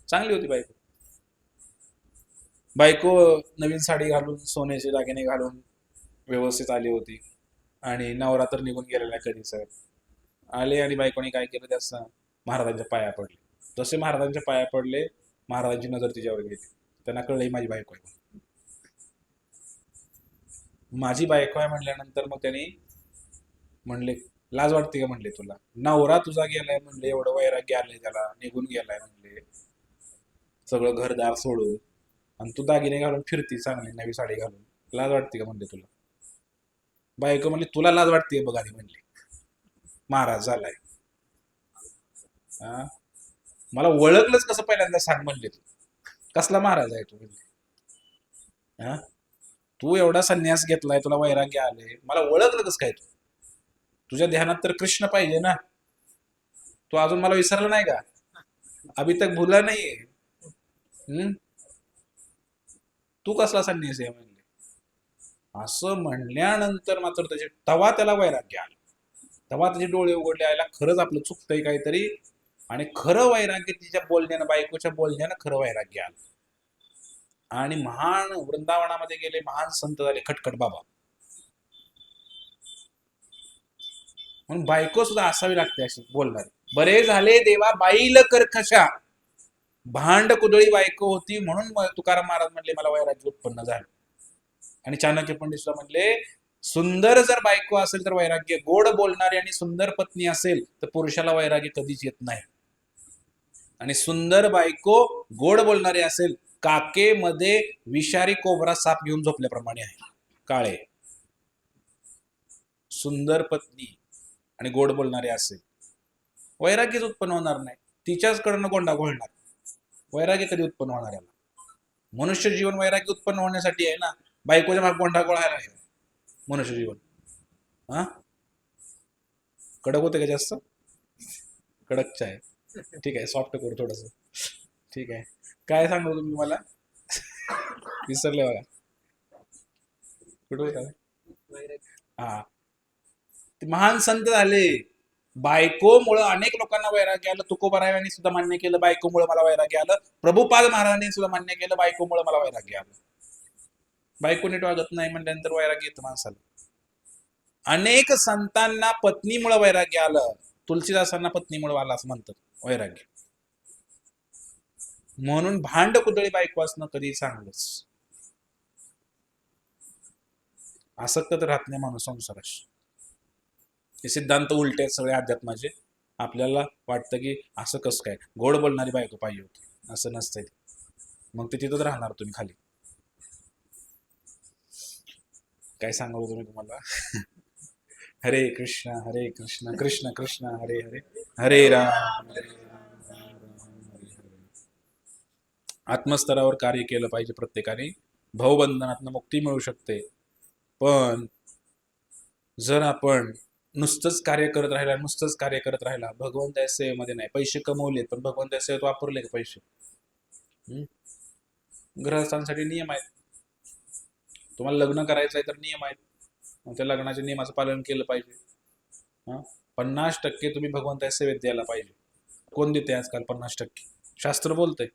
चांगली होती बायको. बायको नवीन साडी घालून, सोन्याचे दागिने घालून व्यवस्थित आली होती. आणि नवरा तर निघून गेलेला कधीच आले. आणि बायकोने काय केलं, त्यास महाराजांच्या पाया पडले. जसे महाराजांच्या पाया पडले, महाराजांची नजर तिच्यावर गेली. त्यांना कळलं माझी बायको आहे, माझी बायको आहे म्हणल्यानंतर मग त्यांनी म्हणले, लाज वाटते का म्हणले तुला? नवरा तुझा गेलाय म्हणले, एवढं वैराग्य आलंय त्याला, निघून गेलाय म्हणले सगळं घरदार सोडून, आणि तू दागिने घालून फिरती चांगली नवी साडी घालून, लाज वाटते का म्हणले तुला? बायको म्हणली, तुला लाज वाटते बघ आधी म्हणले, महाराज झालाय. हा, मला ओळखलंच कसं पहिल्यांदा सांग म्हणले, तू कसला महाराज आहे तू म्हणले? हा, तू एवढा संन्यास घेतलाय, तुला वैराग्य आले, मला ओळखलं कसं काय? तू तुझ्या ध्यानात तर कृष्ण पाहिजे ना, तू अजून मला विसरला नाही का? अभी तक भुला नाहीये. तू कसला संन्यास आहे म्हणले. असं म्हणल्यानंतर मात्र त्याचे तवा त्याला वैराग्य आलं. तेव्हा त्याचे डोळे उघडले, आयला खरंच आपलं चुकतंय काहीतरी. आणि खरं वैराग्य तिच्या बोलण्यानं, बायकोच्या बोलण्यानं खरं वैराग्य आलं. आणि महान वृंदावनामध्ये गेले, महान संत झाले खटखट बाबा. म्हणून बायको सुद्धा असावी लागते अशी बोलणारी. बरे झाले देवा बाईल कर्कशा, भांड कुदळी बायको होती म्हणून तुकाराम महाराज म्हणले मला वैराग्य उत्पन्न झालं. आणि चाणक्य पंडित सुद्धा म्हणले, सुंदर जर बायको असेल तर वैराग्य, गोड बोलणारी आणि सुंदर पत्नी असेल तर पुरुषाला वैराग्य कधीच येत नाही. आणि सुंदर बायको गोड बोलणारी असेल, काकेमध्ये विषारी कोबरा साप घेऊन झोपल्याप्रमाणे आहे, काळे. सुंदर पत्नी आणि गोड बोलणारी असेल, वैराग्यच उत्पन्न होणार नाही. तिच्याचकडनं गोंडा घोळणार, वैराग्य कधी उत्पन्न होणार याला? मनुष्य जीवन वैराग्य उत्पन्न होण्यासाठी आहे ना, बायकोच्या मागे गोंडा घोळायला आहे मनुष्य जीवन. हा, कडक होते का जास्त? कडकच आहे, ठीक आहे, सॉफ्ट करू थोडस, ठीक आहे. काय सांगू तुम्ही मला? विसरले बघा, कुठं होता? हा, महान संत झाले, बायकोमुळं अनेक लोकांना वैराग्य आलं. तुकोबारायांनी सुद्धा मान्य केलं, बायकोमुळे मला वैराग्य आलं. प्रभुपाद महाराजांनी सुद्धा मान्य केलं, बायकोमुळे मला वैराग्य आलं. बायको नीट वागत नाही म्हणल्यानंतर वैराग्य येतं माणसाला. अनेक संतांना पत्नीमुळे वैराग्य आलं, तुलसीदासांना पत्नीमुळे आलं असं म्हणतात वैराग्य. म्हणून भांड कुदळी बायको असणं कधी चांगलंच. आसक्त तर राहत नाही माणूस संसाराशी. हे सिद्धांत उलटे आहेत सगळे अध्यात्माचे. आपल्याला वाटतं की असं कसं काय, गोड बोलणारी बायको पाहिजे होती, असं नसतंय. मग ते तिथंच राहणार तुम्ही खाली. काय सांगू तुम्ही तुम्हाला? हरे कृष्ण कृष्ण कृष्ण हरे हरे, हरे राम हरे राम. आत्मस्तरावर कार्य केलं पाहिजे प्रत्येकाने. भावबंधनातनं मुक्ती मिळू शकते. पण जर आपण नुसतंच कार्य करत राहिला, भगवंत सेवेमध्ये नाही, पैसे कमवलेत पण भगवंत सेवेत वापरले का पैसे? ग्रहस्थांसाठी नियम आहेत. तुम्हाला लग्न करायचं आहे तर नियम आहेत, मग त्या लग्नाच्या नियमाचं पालन केलं पाहिजे. हा, 50% तुम्ही भगवंताच्या सेवेत द्यायला पाहिजे. कोण देते आजकाल 50%? शास्त्र बोलतंय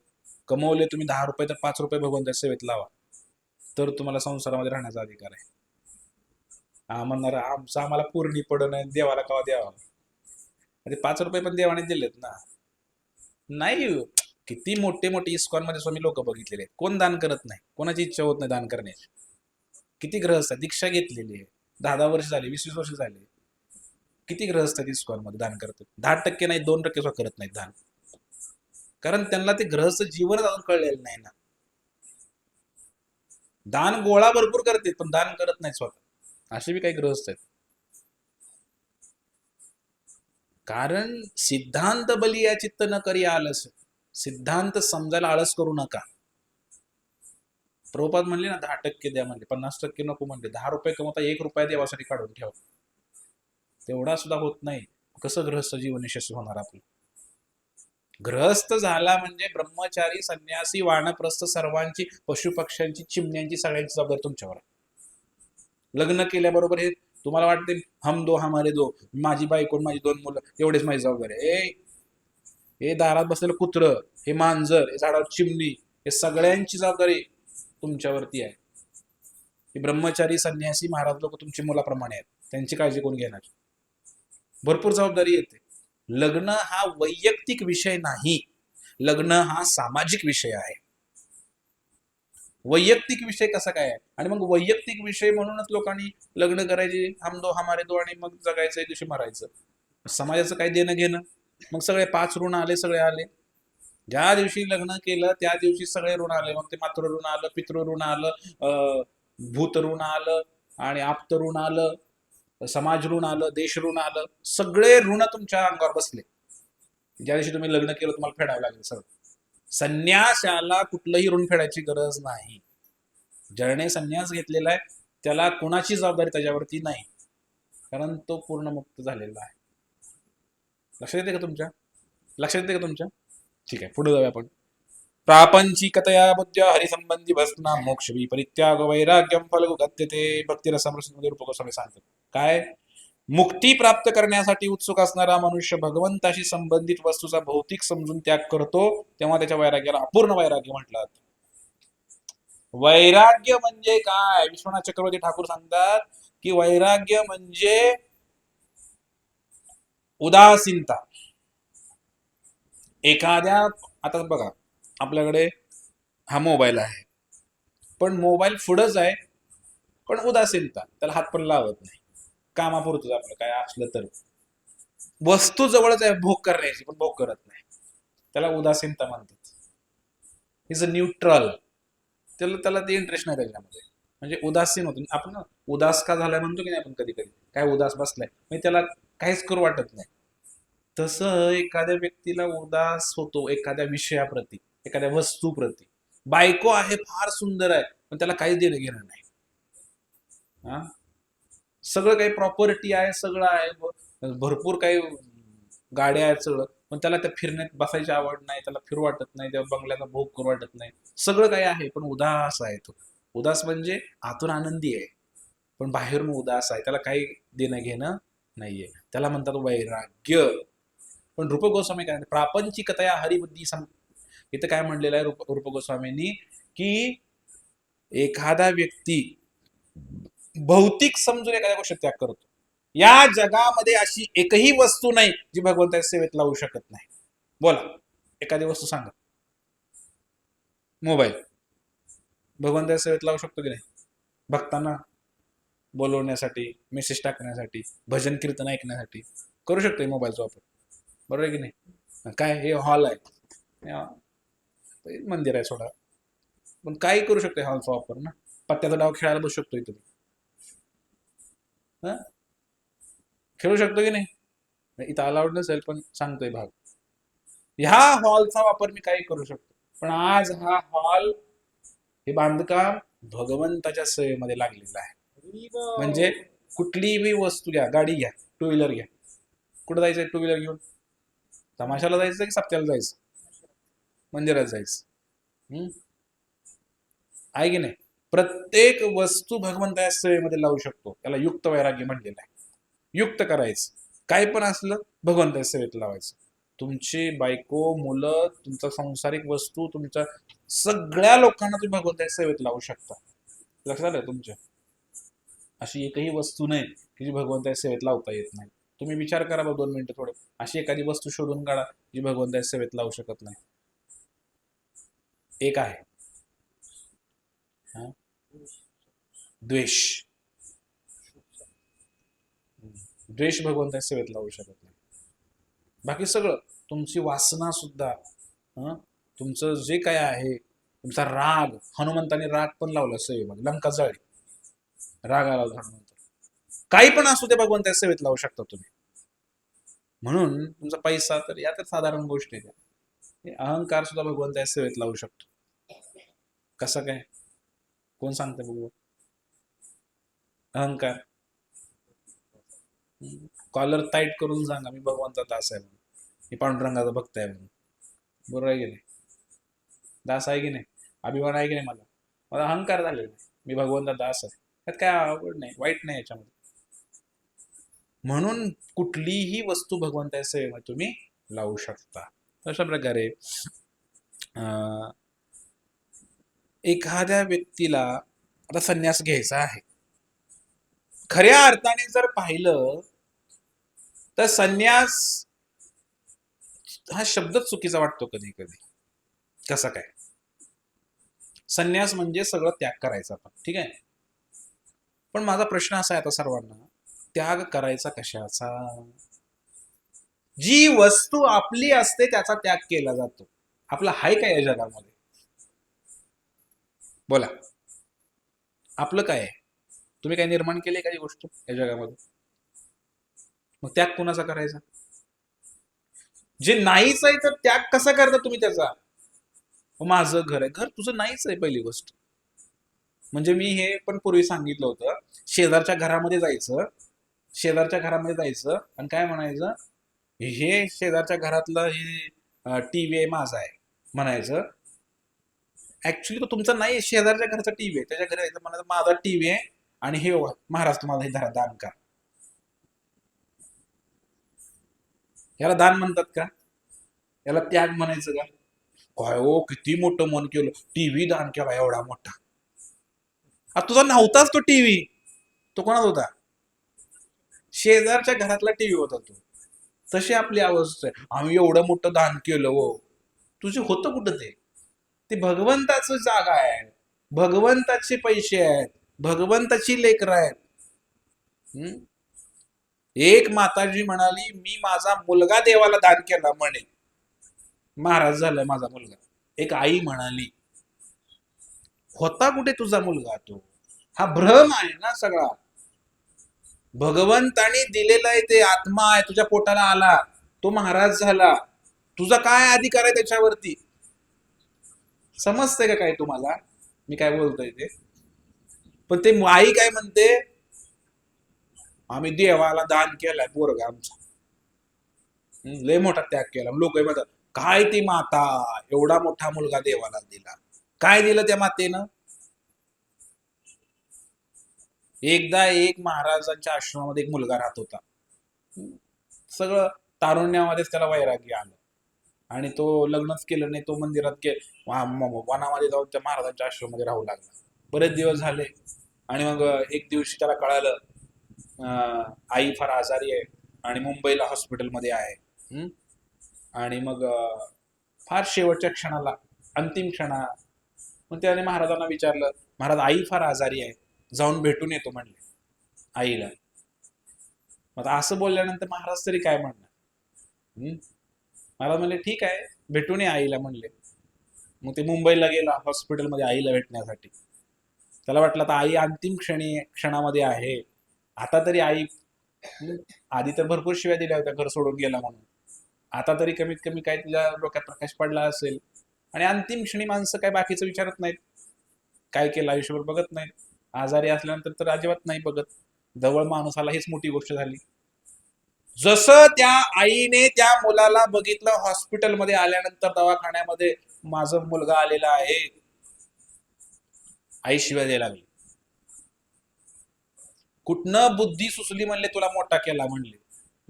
कमवले तुम्ही 10 रुपये तर 5 रुपये भगवंताच्या सेवेत लावा, तर तुम्हाला संसारामध्ये राहण्याचा अधिकार आहे. हा म्हणणार आमचं आम्हाला पूर्णी पडत नाही, देवाला कवा द्यावा. अरे 5 रुपये पण देवाने दिलेत ना. नाही, किती मोठे मोठे इस्कॉन मध्ये स्वामी लोक बघितलेले आहेत, कोण दान करत नाही, कोणाची इच्छा होत नाही दान करण्याची. किती ग्रहस्थ आहेत, दीक्षा घेतलेली आहे, 10-10 वर्ष झाली, 20-20 वर्ष झाली. किती ग्रहस्थ आहेत इस्कॉन मध्ये दान करतात? 10% नाही, 2% सुद्धा करत नाहीत दान. कारण त्यांना ते ग्रहस्थ जीवनच अजून कळलेलं नाही ना. दान गोळा भरपूर करते पण दान करत नाही स्वतः, असे बी काही ग्रहस्थ आहेत. कारण सिद्धांत बलिया चित्त न करी आलस, सिद्धांत समजायला आळस करू नका. प्रभुपाद म्हणले ना 10% द्या, म्हणले 50% नको, म्हणले 10 रुपये कमवता 1 रुपया देवासाठी काढून ठेवा. तेवढा सुद्धा होत नाही, कसं गृहस्थ जीवन यशस्वी होणार आपलं? गृहस्थ झाला म्हणजे ब्रह्मचारी, संन्यासी, वानप्रस्थ सर्वांची, पशुपक्ष्यांची, चिमण्यांची, सगळ्यांची जबाबदारी तुमच्यावर आहे. लग्न केल्याबरोबर हे तुम्हाला वाटते हम दो हमारे दो, माझी बायको माझी 2 मुलं एवढेच माझी जबाबदारी आहे. हे दारात बसलेलं कुत्र, हे मांजर, हे झाडावर चिमणी, हे सगळ्यांची जबाबदारी तुमच्यावरती आहे. हे ब्रह्मचारी संन्यासी महाराज लोक तुमची मुलाप्रमाणे आहेत, त्यांची काळजी कोण घेणार? भरपूर जबाबदारी येते. लग्न हा वैयक्तिक विषय नाही, लग्न हा सामाजिक विषय आहे. वैयक्तिक विषय कसा काय आहे? आणि मग वैयक्तिक विषय म्हणूनच लोकांनी लग्न करायचे, हम दो हमारे दो, आणि मग जगायचं, दिवशी मरायचं. समाजाचं काही देणं घेणं? मग सगळे 5 ऋण आले, सगळे आले. ज्या दिवशी लग्न केलं त्या दिवशी सगळे ऋण आले. मग ते मातृ ऋण आलं, पितृ ऋण आलं, भूत ऋण आलं, आणि आप्त ऋण आलं, समाज ऋण आलं, देश ऋण आलं, सगळे ऋण तुमच्या अंगावर बसले. ज्या दिवशी तुम्ही लग्न केलं तुम्हाला फेडावं लागेल सगळं. संन्यासाला कुठलंही ऋण फेडायची गरज नाही. ज्याने संन्यास घेतलेला आहे त्याला कोणाची जबाबदारी त्याच्यावरती नाही, कारण तो पूर्ण मुक्त झालेला आहे. लक्षात येते का तुमच्या? लक्षात येते का तुमच्या? ठीक आहे, पुढे जाऊया आपण. प्रापंचिकतया बुद्ध्या हरिसंबंधी भस्ना मोक्ष परित्याग वैराग्यम फलगुगत्यते. भक्तिरसामृतमध्ये रूप गोस्वामी सांगतात काय? मुक्ती प्राप्त करण्यासाठी उत्सुक असणारा मनुष्य भगवंताशी संबंधित वस्तूचा भौतिक समजून त्याग करतो, तेव्हा त्याच्या वैराग्याला अपूर्ण वैराग्य म्हटलं. वैराग्य म्हणजे काय? विश्वनाथ चक्रवर्ती ठाकूर सांगतात की वैराग्य म्हणजे उदासीनता. एखाद्या, आता बघा आपल्याकडे हा मोबाईल आहे, पण मोबाईल पुढंच आहे, पण उदासीनता, त्याला हात पण लावत नाही, कामापुरतच आपलं काय असलं तर. वस्तू जवळच आहे भोग करण्याची, पण भोग करत नाही, त्याला उदासीनता म्हणतात. इज अ न्यूट्रल, त्याला ते इंटरेस्ट नाही त्याच्यामध्ये, म्हणजे उदासीन होतो आपण. उदास का झालाय म्हणतो की नाही आपण कधी कधी, काय उदास बसलाय म्हणजे त्याला काहीच करू वाटत नाही. तसं एखाद्या व्यक्तीला उदास होतो एखाद्या विषयाप्रती, एखाद्या वस्तूप्रती. बायको आहे, फार सुंदर आहे, पण त्याला काहीच देणं घेणं नाही. हा, सगळं काही प्रॉपर्टी आहे, सगळं आहे, भरपूर काही गाड्या आहेत, सगळं, पण त्याला त्या फिरण्यात बसायची आवड नाही, त्याला फिरू वाटत नाही, त्या बंगल्याचा भोग करू वाटत नाही. सगळं काही आहे पण उदास आहे तो. उदास म्हणजे आतून आनंदी आहे पण बाहेरून उदास आहे, त्याला काही देणं घेणं नाहीये, त्याला म्हणतात वैराग्य. पण रूप गोस्वामी काय प्रापंचिकतया हरिबुद्धी इथं काय म्हणलेलं आहे रूप गोस्वामींनी, की एखादा व्यक्ती भौतिक समजून एखाद्या गोष्टी त्याग करतो. या जगामध्ये अशी एकही वस्तू नाही जी भगवंताच्या सेवेत लावू शकत नाही. बोला एखादी वस्तू सांगा. मोबाईल भगवंताच्या सेवेत लावू शकतो की नाही? भक्तांना बोलवण्यासाठी, मेसेज टाकण्यासाठी, भजन कीर्तन ऐकण्यासाठी करू शकतो मोबाईलचा वापर, बरोबर आहे की नाही? काय हे हॉल आहे, मंदिर आहे सोडा, पण काही करू शकतो हॉलचा वापर ना. पत्त्याचा डाव खेळायला बसू शकतोय तुम्ही, खेळू शकतो की नाही? इथं अलाउड नसेल पण सांगतोय भाग. ह्या हॉलचा वापर मी काही करू शकतो, पण आज हा हॉल, हे बांधकाम भगवंताच्या सेवेमध्ये लागलेलं आहे. म्हणजे कुठलीही वस्तू घ्या, गाडी घ्या, 2 व्हीलर घ्या, कुठं जायचंय 2 व्हीलर घेऊन? तमाशाला जायचं की सप्त्याला जायचं, मंदिरात जायचं? आहे की नाही? प्रत्येक वस्तू भगवंताच्या सेवेमध्ये लावू शकतो, त्याला युक्त वैराग्य म्हणलेलं आहे. युक्त करायचं काय पण असलं भगवंताच्या सेवेत लावायचं. तुमची बायको, मुलं, तुमचा सांसारिक वस्तू, तुमच्या सगळ्या लोकांना तुम्ही भगवंताच्या सेवेत लावू शकता. लक्षात आहे तुमच्या? अशी एकही वस्तू नाही की जी भगवंताच्या सेवेत लावता येत नाही. तुम्ही विचार करा बघ 2 मिनिटं थोडे. अशी एखादी वस्तू शोधून काढा जी भगवंताच्या सेवेत लावू शकत नाही. एक आहे, हा, द्वेष. द्वेष भगवंताच्या सेवेत लावू शकत नाही. बाकी सगळं, तुमची वासना सुद्धा, हं, तुमचं जे काय आहे, तुमचा राग, हनुमंताने राग पण लावला सेवेमध्ये, लंका जाळी, राग आला होता हनुमंत. काही पण असू दे भगवंताच्या सेवेत लावू शकता तुम्ही. म्हणून तुमचा पैसा तर या तर साधारण गोष्ट आहे. हे अहंकार सुद्धा भगवंताच्या सेवेत लावू शकतो. कसं काय? कोण सांगते बघू? अहंकार कॉलर टाईट करून सांगा मी भगवंता दास आहे म्हणून, मी पांडुरंगाचा भक्त आहे म्हणून. बरोबर आहे की नाही? दास आहे की नाही? अभिमान आहे की नाही? मला मला अहंकार झालेला नाही, मी भगवंता दास आहे. त्यात काय आवड नाही, वाईट नाही याच्यामध्ये. म्हणून कुठलीही वस्तू भगवंताच्या सेवेमध्ये तुम्ही लावू शकता. अशा प्रकारे एखाद्या व्यक्तीला आता संन्यास घ्यायचा आहे, खऱ्या अर्थाने जर पाहिलं तर संन्यास हा शब्दच चुकीचा वाटतो कधी कधी. कसा काय? संन्यास म्हणजे सगळं त्याग करायचा आपण, ठीक आहे. पण माझा प्रश्न असा आहे आता सर्वांना, त्याग करायचा कशाचा? जी वस्तू आपली असते त्याचा त्याग केला जातो. आपला हाय काय या जगामध्ये? बोला, आपलं काय आहे? तुम्ही काय निर्माण केले काही गोष्ट या जगामध्ये? मग त्याग कोणाचा करायचा? जे नाहीच आहे तर त्याग कसा करता तुम्ही त्याचा? माझं घर आहे, घर तुझं नाहीच आहे पहिली गोष्ट. म्हणजे मी हे पण पूर्वी सांगितलं होतं, शेजारच्या घरामध्ये जायचं, शेजारच्या घरामध्ये जायचं आणि काय म्हणायचं, हे शेजारच्या घरातलं हे टीव्ही आहे माझा आहे म्हणायचं. ऍक्च्युली तो तुमचा नाही, शेजारच्या घराचा टीव्ही आहे. त्याच्या घरी यायचं म्हणायचं माझा टीव्ही आहे आणि हे महाराज तुम्हाला हे दान का. याला दान म्हणतात का? याला त्याग म्हणायचं का? काय हो, किती मोठं मन केलं, टीव्ही दान केला एवढा मोठा. तुझा नव्हताच तो टीव्ही, तो कोणाचा होता? शेजारच्या घरातला टीव्ही होता तो. तशी आपली अवस्था आहे. आम्ही एवढं मोठं दान केलं हो. तुझे होतं कुठं ते? ते भगवंताचं जागा आहे, भगवंताचे पैसे आहेत, भगवंताची लेकरं आहेत. एक माताजी म्हणाली मी माझा मुलगा देवाला दान केला म्हणे, महाराज झालाय माझा मुलगा. एक आई म्हणाली, होता कुठे तुझा मुलगा? तो हा भ्रम आहे ना सगळा. भगवंताने दिलेला आहे, ते आत्मा आहे, तुझ्या पोटाला आला, तो महाराज झाला, तुझा काय अधिकार आहे त्याच्यावरती? समजतंय का काय तुम्हाला मी काय बोलतोय ते? पण ते आई काय म्हणते, आम्ही देवाला दान केलाय पोरगा आमचा, लय मोठा त्याग केला. लोक म्हणतात काय ती माता एवढा मोठा मुलगा देवाला दिला. काय दिलं त्या मातेनं? एकदा एक महाराजांच्या आश्रमामध्ये एक मुलगा राहत होता. सगळं तारुण्यामध्येच त्याला वैराग्य आलं आणि तो लग्नच केलं नाही. तो मंदिरात वनामध्ये जाऊन त्या महाराजांच्या आश्रमामध्ये राहू लागला. बरेच दिवस झाले आणि मग एक दिवशी त्याला कळालं आई फार आजारी आहे आणि मुंबईला हॉस्पिटलमध्ये आहे. आणि मग फार शेवटच्या क्षणाला, अंतिम क्षणा, मग त्याने महाराजांना विचारलं, महाराज आई फार आजारी आहे, जाऊन भेटून येतो म्हणले आईला. मग असं बोलल्यानंतर महाराज तरी काय म्हणणार? महाराज म्हणले ठीक आहे भेटून ये आईला म्हणले. मग ते मुंबईला गेला हॉस्पिटलमध्ये आईला भेटण्यासाठी. त्याला वाटलं आता आई अंतिम क्षणामध्ये आहे, आता तरी आई, आधी तर भरपूर शिव्या दिल्या होत्या घर सोडून गेला म्हणून, आता तरी कमीत कमी काय तिला डोक्यात प्रकाश पडला असेल. आणि अंतिम क्षणी माणसं काय बाकीचं विचारत नाहीत, काय केलं आयुष्यभर बघत नाहीत, आजारी असल्यानंतर तर अजिबात नाही बघत. जवळ माणूस आला हीच मोठी गोष्ट झाली. जसं त्या आईने त्या मुलाला बघितलं हॉस्पिटलमध्ये आल्यानंतर दवाखान्यामध्ये, माझा मुलगा आलेला आहे, आई शिवाय द्यायला लागली. कुठनं बुद्धी सुचली म्हणले तुला मोठा केला म्हणले.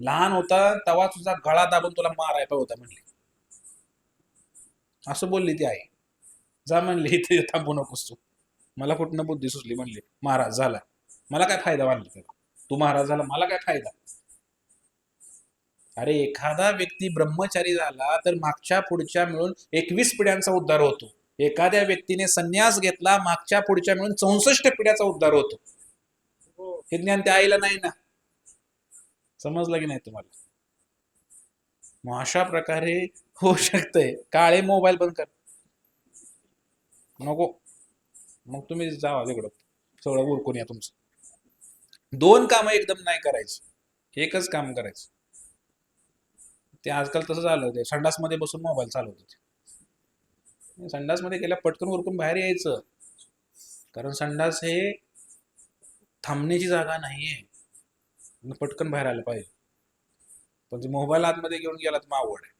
लहान होता तेव्हा तुझा गळा दाबून तुला मारायला होता म्हणली. असं बोलली ती आई. जा म्हणली इथे थांबू नकोस तू. मला कुठनं बुद्धी सुचली म्हणली. महाराज झाला, मला काय फायदा म्हणली त्याला. तू महाराज झाला, मला काय फायदा. अरे एखादा व्यक्ती ब्रह्मचारी झाला तर मागच्या पुढच्या मिळून 21 पिढ्यांचा उद्धार होतो. एखाद्या व्यक्तीने संन्यास घेतला, मागच्या पुढच्या मिळून 64 पिढ्याचा उद्धार होतो. हे ज्ञान त्या आईला नाही ना. समजलं की नाही तुम्हाला. मग अशा प्रकारे होऊ शकतंय. काळे मोबाईल बंद कर नको, मग तुम्ही जावा तिकडं, सगळं उरकून या तुमचं. 2 कामं एकदम नाही करायची, एकच काम करायचं. ते आजकाल तसं झालं, ते संडासमध्ये बसून मोबाईल चालवत होते. संडासमध्ये गेल्या पटकन उरकून बाहेर यायचं, कारण संडास हे थांबण्याची जागा नाहीये. पटकन बाहेर आलं पाहिजे. पण ते मोबाईल आतमध्ये घेऊन गेला तर आवड आहे.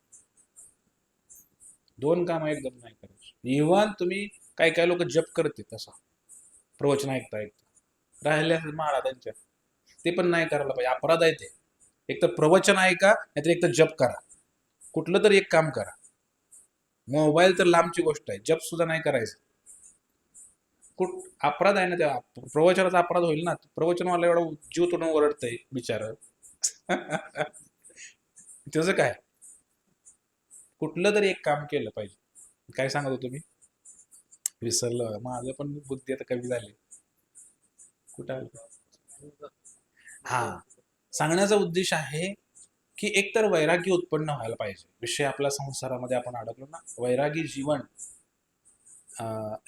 2 कामं एकदम नाही करायची. इव्हन तुम्ही काही लोक जप करते तसा, प्रवचन ऐकता राहिले माळा त्यांच्या, ते पण नाही करायला पाहिजे. अपराध आहे ते. एक तर प्रवचन ऐका, नाहीतर एक तर जप करा. कुठलं तरी एक काम करा. मोबाईल तर लांबची गोष्ट आहे, जप सुद्धा नाही करायचं. अपराध आहे ना त्या प्रवचनाचा, अपराध होईल ना. प्रवचनवाला एवढा जीव तोडून ओरडतंय बिचार. त्याचं काय. कुठलं तरी एक काम केलं पाहिजे. काय सांगत होतो मी, विसरलं. माझं पण बुद्धी आता कमी झाली. कुठं. हा, सांगण्याचा उद्देश आहे की एकतर वैराग्य उत्पन्न व्हायला पाहिजे. विषय आपल्या संसारामध्ये आपण अडकलो ना, वैरागी जीवन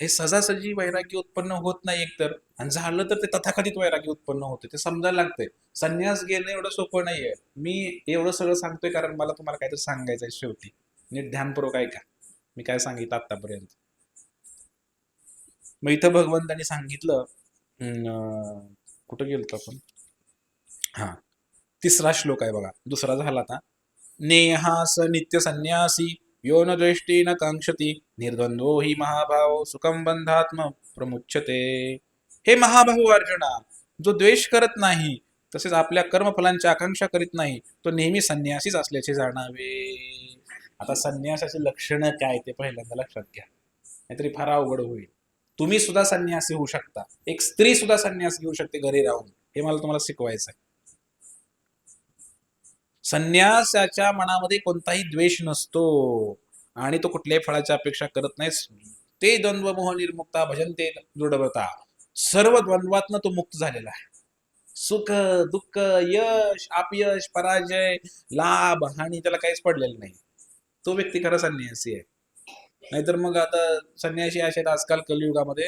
हे सहजासहजी वैराग्य उत्पन्न होत नाही एकतर, आणि झालं तर ते तथाकथित वैराग्य उत्पन्न होते. ते समजायला लागतंय. संन्यास घेणं एवढं सोपं नाहीये. मी एवढं सगळं सांगतोय कारण मला तुम्हाला काहीतरी सांगायचं आहे. शेवटी नीट ध्यानपूर्वक ऐका मी काय सांगितलं आतापर्यंत. मग इथं भगवंतांनी सांगितलं, कुठं गेलो आपण, हा 3रा श्लोक आहे बघा, 2रा झाला आता. नेहास नित्य संन्यासी यो न द्वेष्टी न कांक्षती निर्द्वंद्वो ही महाभाव सुखम बंधात्म प्रमुच्यते. हे महाभाऊ अर्जुना, जो द्वेष करत नाही तसेच आपल्या कर्मफलांची आकांक्षा करीत नाही, तो नेहमी संन्यासीच असल्याचे जाणावे. आता संन्यासाचे लक्षण काय ते पहिल्यांदा लक्षात घ्या, नाहीतरी फार अवघड होईल. तुम्ही सुद्धा संन्यासी होऊ शकता. एक स्त्री सुद्धा संन्यास घेऊ शकते घरी राहून. हे मला तुम्हाला शिकवायचं आहे. संन्यासाच्या मनामध्ये कोणताही द्वेष नसतो आणि तो कुठल्याही फळाची अपेक्षा करत नाही. ते द्वंद्व मोह निर्मुक्ता भजनते दृढव्रता. सर्व द्वंद्वातनं तो मुक्त झालेला आहे. सुख दुःख, यश अपयश, पराजय, लाभ हानी त्याला काहीच पडलेलं नाही. तो व्यक्ती खरा संन्यासी आहे. नाहीतर मग आता संन्यासी असे आहेत आजकाल कलियुगामध्ये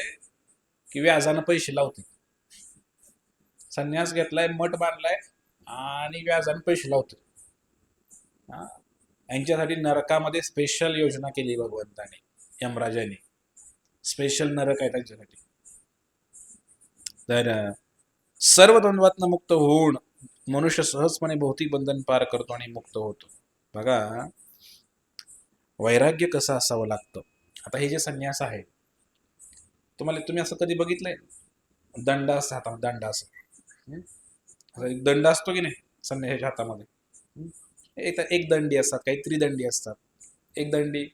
की व्याजानं पैसे लावते. संन्यास घेतलाय, मठ बांधलाय आणि व्याजानं पैसे लावतो. यांच्यासाठी नरकामध्ये स्पेशल योजना केली भगवंताने, यमराजाने. स्पेशल नरक आहे त्यांच्यासाठी. तर सर्व द्वंद्वातनं मुक्त होऊन मनुष्य सहजपणे भौतिक बंधन पार करतो आणि मुक्त होतो. बघा वैराग्य कसं असावं लागतं. आता हे जे संन्यास आहे, तुम्ही असं कधी बघितलंय, दंड असतात, दंड असं एक दंड असतो की नाही संन्यासाच्या हातामध्ये. एक दंडी असतात, काही त्रिदंडी असतात. एक दंडी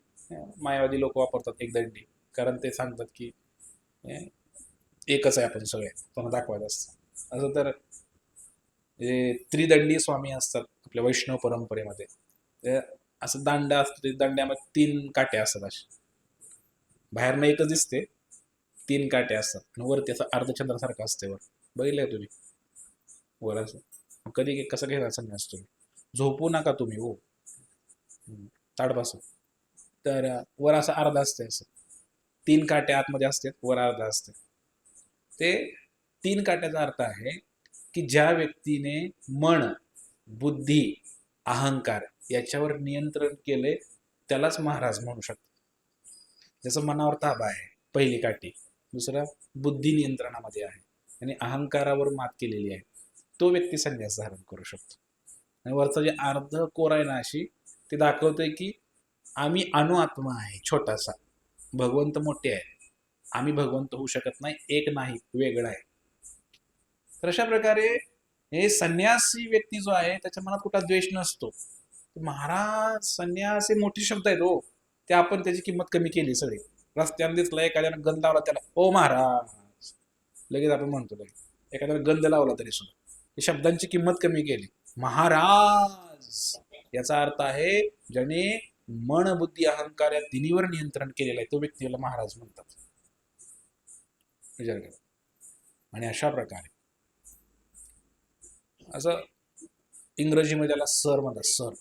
मायावादी लोक वापरतात, एक दंडी, कारण ते सांगतात की एकच आहे आपण सगळे, त्यांना दाखवायचं असतं. असं तर त्रिदंडी स्वामी असतात आपल्या वैष्णव परंपरेमध्ये. असं दांडा असतो, ते दंड्यामध्ये 3 काटे असतात. असे बाहेरनं एकच दिसते, 3 काटे असतात. वरती असं अर्धचंद्रासारखं असते. वर बघितलंय तुम्ही वर असं. कधी कसं घेणार संन्यास तुम्ही, झोपू नका तुम्ही हो, ताड बसा. तर वर असं अर्धा असते, असं 3 काटे आतमध्ये असतात, वर अर्धा असते. ते 3 काट्याचा अर्थ आहे की ज्या व्यक्तीने मन, बुद्धी, अहंकार याच्यावर नियंत्रण केले त्यालाच महाराज म्हणू शकतो. ज्याचं मनावर ताबा आहे, पहिली काठी. दुसरा बुद्धी नियंत्रणामध्ये आहे आणि अहंकारावर मात केलेली आहे, तो व्यक्ती संन्यास धारण करू शकतो. आणि वरचं जे अर्ध कोर आहे ना अशी, ते दाखवतंय की आम्ही अणुआत्मा आहे छोटासा, भगवंत मोठे आहे, आम्ही भगवंत होऊ शकत नाही, एक नाही, वेगळा आहे. तर अशा प्रकारे हे संन्यासी व्यक्ती जो आहे त्याच्या मनात कुठला द्वेष नसतो. महाराज संन्यास हे मोठे शब्द आहेत हो. ते आपण त्याची किंमत कमी केली सगळी. रस्त्याने दिसला एखाद्यानं गंध लावला त्याला ओ महाराज लगेच आपण म्हणतो. लगेच एखाद्याला गंध लावला तरी सुद्धा शब्दांची किंमत कमी केली. महाराज याचा अर्थ आहे ज्याने मन बुद्धी अहंकार या तिन्हीवर नियंत्रण केलेलं आहे तो व्यक्तीला महाराज म्हणतात. विचार करा. आणि अशा प्रकारे असं इंग्रजीमध्ये त्याला सर म्हणतात. सर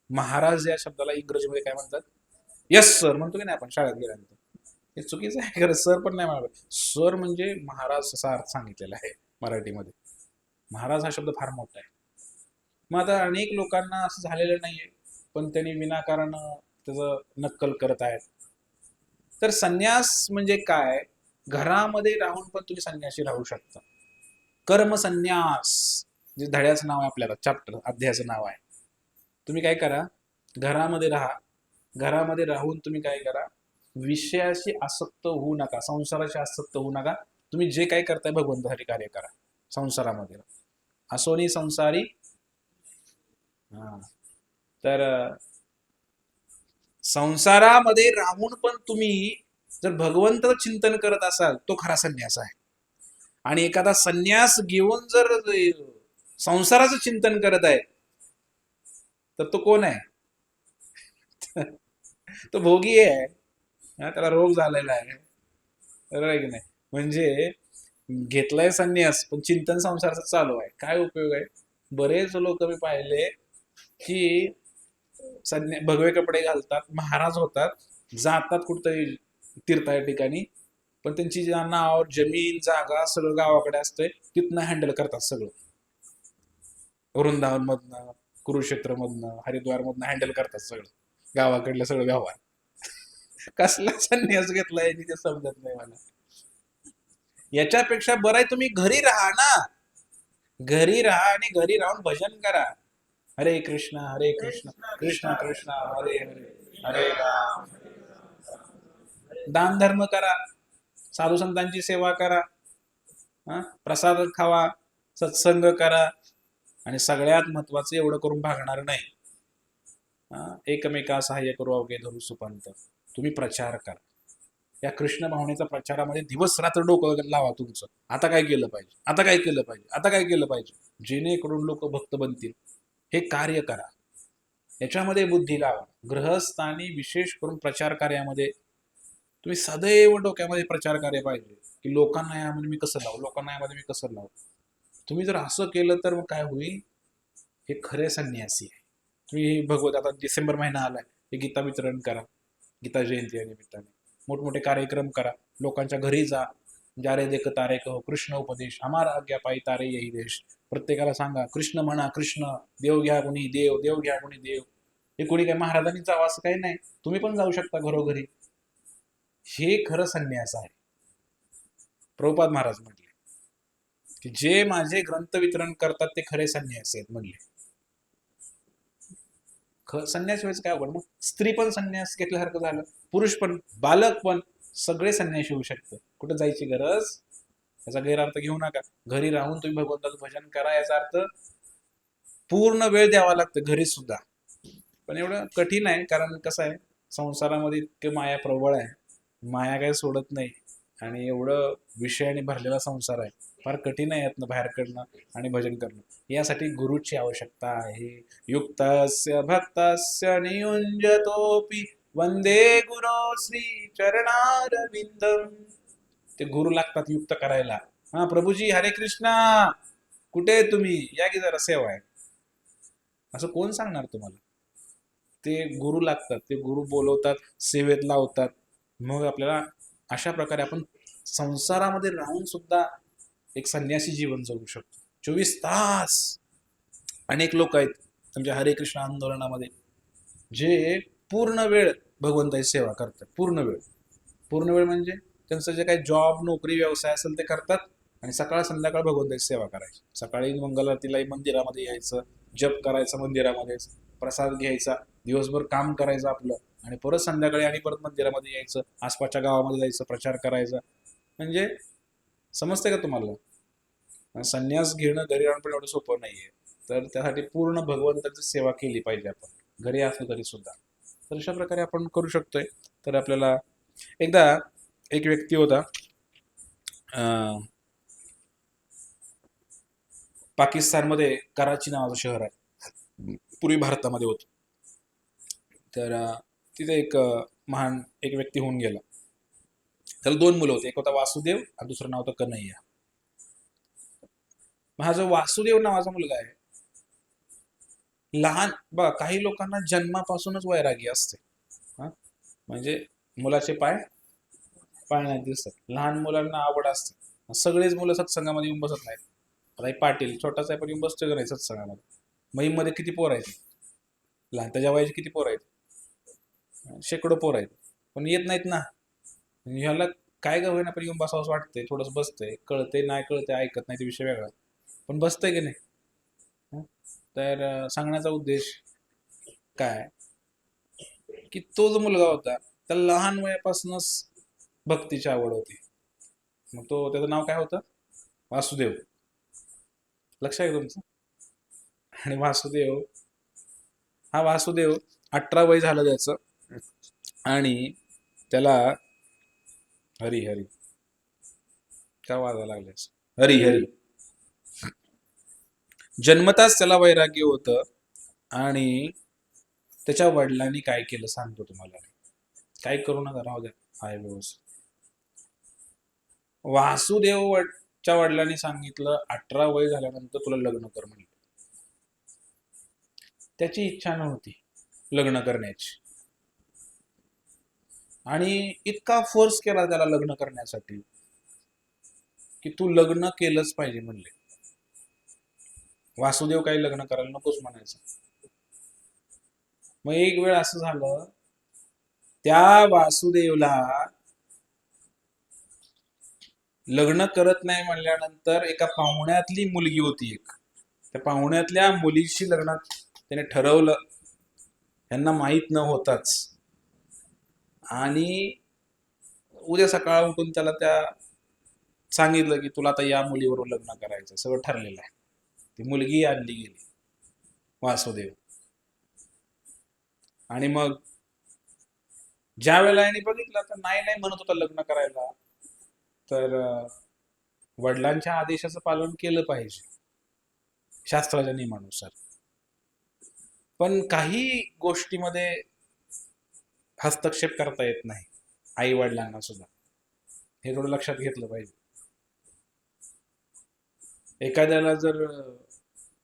महाराज या शब्दाला इंग्रजीमध्ये काय म्हणतात? यस सर म्हणतो की नाही आपण शाळेत गेल्यानंतर. हे चुकीचं आहे खरं. सर पण नाही म्हणाला. सर म्हणजे महाराज असा अर्थ सांगितलेला आहे मराठीमध्ये. महाराज हा शब्द फार मोठा आहे. मग आता अनेक लोकांना असं झालेलं नाहीये पण त्यांनी विनाकारण त्याचं नक्कल करत आहेत. तर संन्यास म्हणजे काय? घरामध्ये राहून पण तुम्ही संन्यासी राहू शकता. कर्म संन्यास जे धड्याचं नाव आहे आपल्याला, चॅप्टर अध्यायाचं नाव आहे. तुम्ही काय करा, घरामध्ये राहा. घरामध्ये राहून तुम्ही काय करा, विषयाशी आसक्त होऊ नका, संसाराशी आसक्त होऊ नका. तुम्ही जे काय करताय भगवंतासाठी कार्य करा संसारामध्ये. असोनी संसारी. तर संसारामध्ये राहून पण तुम्ही जर भगवंत चिंतन करत असाल तो खरा संन्यास आहे. आणि एखादा संन्यास घेऊन जर संसाराचं चिंतन करत आहे तर तो कोण आहे? तो भोगी आहे. त्याला रोग झालेला आहे. बरोबर की नाही? म्हणजे घेतलाय संन्यास पण चिंतन संसाराचं चालू आहे. काय उपयोग आहे? बरेच लोक मी पाहिले की भगवे कपडे घालतात, महाराज होतात, जातात कुठतरी तीर्था या ठिकाणी, पण त्यांची नाव जमीन जागा सगळं गावाकडे असतंय, तिथनं हँडल करतात सगळं. वृंदावन मधनं, कुरुक्षेत्र मधनं, हरिद्वार मधनं हँडल करतात सगळं गावाकडलं सगळं व्यवहार. कसला संन्यास घेतलाय ते समजत नाही मला. याच्यापेक्षा बरं आहे तुम्ही घरी राहा ना. घरी राहा आणि घरी राहून भजन करा. हरे कृष्ण कृष्ण कृष्ण हरे हरे हरे राम. दान धर्म करा, साधू संतांची सेवा करा, प्रसाद खावा, सत्संग करा. आणि सगळ्यात महत्वाचं एवढं करून भागणार नाही. एकमेका सहाय्य करू अवघे धरू सुपंत. तुम्ही प्रचार करा. या कृष्ण भावनेचा प्रचारामध्ये दिवस रात्र डोकं लावा तुमचं. आता काय केलं पाहिजे, आता काय केलं पाहिजे, आता काय केलं पाहिजे, जेणेकरून लोक भक्त बनतील. हे कार्य करा. याच्यामध्ये बुद्धी लावा. गृहस्थानी विशेष करून प्रचार कार्यामध्ये तुम्ही सदैव डोक्यामध्ये प्रचार कार्य पाहिजे की लोकांना यामध्ये मी कसं लावू, लोकांना यामध्ये मी कसं लावू. तुम्ही जर असं केलं तर मग काय होईल? हे खरे संन्यासी आहे. तुम्ही भगवत आता डिसेंबर महिना आलाय, हे गीता वितरण करा. गीता जयंती या निमित्ताने मोठमोठे कार्यक्रम करा. लोकांच्या घरी जा. जारे देख तारे कहो कृष्ण उपदेश, हमारा आज्ञा पायी तारे यही देश. प्रत्येकाला सांगा कृष्ण म्हणा कृष्ण, देव घ्या कोणी देव, देव घ्या कोणी देव. हे कोणी काय महाराजांनी जावं असं काही नाही. तुम्ही पण जाऊ शकता घरोघरी. हे खरं संन्यास आहे. प्रभुपाद महाराज म्हटले की जे माझे ग्रंथ वितरण करतात ते खरे संन्यासी आहेत म्हणले. संन्यास व्हायचं काय अवघड? मग स्त्री पण संन्यास घेतल्यासारखं झालं, पुरुष पण, बालक पण, सगळे संन्यासी होऊ शकतं. कुठं जायची गरज. याचा गैरअर्थ घेऊ नका. घरी राहून तुम्ही भगवंताचं भजन करा. याचा अर्थ पूर्ण वेळ द्यावा लागतं घरी सुद्धा. पण एवढं कठीण आहे, कारण कसं आहे संसारामध्ये इतके माया प्रबळ आहे. माया काही सोडत नाही. आणि एवढं विषयाने भरलेला संसार आहे, फार कठीण आहे यातनं बाहेर काढणं आणि भजन करणं. यासाठी गुरुची आवश्यकता आहे. युक्तस्य भक्तस्य नियुंजतोपि वंदे गुरो श्री चरणारविंदम. ते गुरु लागतात युक्त करायला. प्रभूजी हरे कृष्णा, कुठे तुम्ही, या की जरा सेवा आहे, असं कोण सांगणार तुम्हाला? ते गुरु लागतात. ते गुरु बोलवतात, सेवेत लावतात. मग आपल्याला अशा प्रकारे आपण संसारामध्ये राहून सुद्धा एक संन्यासी जीवन जगू शकतो. 24 तास. अनेक लोक आहेत तुमच्या हरे कृष्ण आंदोलनामध्ये जे पूर्ण वेळ भगवंताची सेवा करतात. पूर्ण वेळ म्हणजे त्यांचं जे काही जॉब, नोकरी, व्यवसाय असेल ते करतात आणि सकाळ संध्याकाळ भगवंताची सेवा करायची. सकाळी मंगलारतीलाही मंदिरामध्ये यायचं, जप करायचं मंदिरामध्ये, प्रसाद घ्यायचा, दिवसभर काम करायचं आपलं, आणि परत संध्याकाळी आणि परत मंदिरामध्ये यायचं, आसपासच्या गावामध्ये जायचं, प्रचार करायचा. म्हणजे समजते का तुम्हाला? संन्यास घेणं घरी आणून पण एवढं सोपं नाहीये. तर त्यासाठी पूर्ण भगवंताची सेवा केली पाहिजे आपण, घरी असलो तरी सुद्धा. तर अशा प्रकारे आपण करू शकतोय. तर आपल्याला एकदा एक व्यक्ती होता, अं, पाकिस्तानमध्ये कराची नावाचं शहर आहे, पूर्वी भारतामध्ये होतं. तर तिथे एक महान एक व्यक्ती होऊन गेला. त्याला दोन मुलं होते, एक होता वासुदेव आणि दुसरं नाव होतं कन्हैया. हा जो वासुदेव नावाचा मुलगा आहे, लहान बघा काही लोकांना जन्मापासूनच वैरागी असते. हा म्हणजे मुलाचे पाय पाळण्यात दिसतात, लहान मुलांना आवड असते. सगळेच मुलं सत्संगामध्ये येऊन बसत नाहीत. आता एक पाटील छोटासा आहे पण येऊन बसतो का नाही सत्संगामध्ये? महिमध्ये किती पोर आहेत, लहान त्याच्या वयाचे किती पोर आहेत? शेकडो पोर आहेत, पण येत नाहीत ना. ह्याला काय का होईना पण येऊन बसावंच वाटतंय, थोडंसं बसतंय, कळतंय नाही कळतंय ऐकत नाही ते विषय वेगळा, पण बसतंय की नाही. हं? तर सांगण्याचा उद्देश काय, की तो जो मुलगा होता त्याला लहान वयापासूनच भक्तीची आवड होती. मग त्याचं नाव काय होतं? वासुदेव. लक्ष आहे का तुमचं? आणि वासुदेव 18 वय झालं त्याचं, आणि त्याला हरी हरी काय वाजायला लागले, हरी हरी जन्मताच त्याला वैराग्य होतं. आणि त्याच्या वडिलांनी काय केलं सांगतो तुम्हाला. काय करू नका, राहू द्या, आहे व्यवस्थित. वासुदेवच्या वडिलांनी सांगितलं 18 वय झाल्यानंतर तुला लग्न कर म्हणलं. त्याची इच्छा नव्हती लग्न करण्याची, आणि इतका फोर्स केला त्याला लग्न करण्यासाठी की तू लग्न केलंच पाहिजे म्हणले. वासुदेव काही लग्न करायला नकोच म्हणायचं. मग एक वेळ असं झालं, त्या वासुदेवला लग्न करत नाही म्हणल्यानंतर एका पाहुण्यातली मुलगी होती एक, त्या पाहुण्यातल्या मुलीशी लग्नात त्याने ठरवलं, यांना माहीत न होताच. आणि उद्या सकाळ उठून त्याला त्या सांगितलं की तुला आता या मुलीबरोबर लग्न करायचं, सगळं ठरलेलं आहे. ती मुलगी आणली गेली वासुदेव. आणि मग ज्या वेळेला याने बघितलं तर नाही नाही म्हणत होता लग्न करायला, तर वडिलांच्या आदेशाचं पालन केलं पाहिजे शास्त्राच्या नियमानुसार. पण काही गोष्टीमध्ये हस्तक्षेप करता येत नाही आई वडिलांना सुद्धा, हे थोडं लक्षात घेतलं पाहिजे. एखाद्याला जर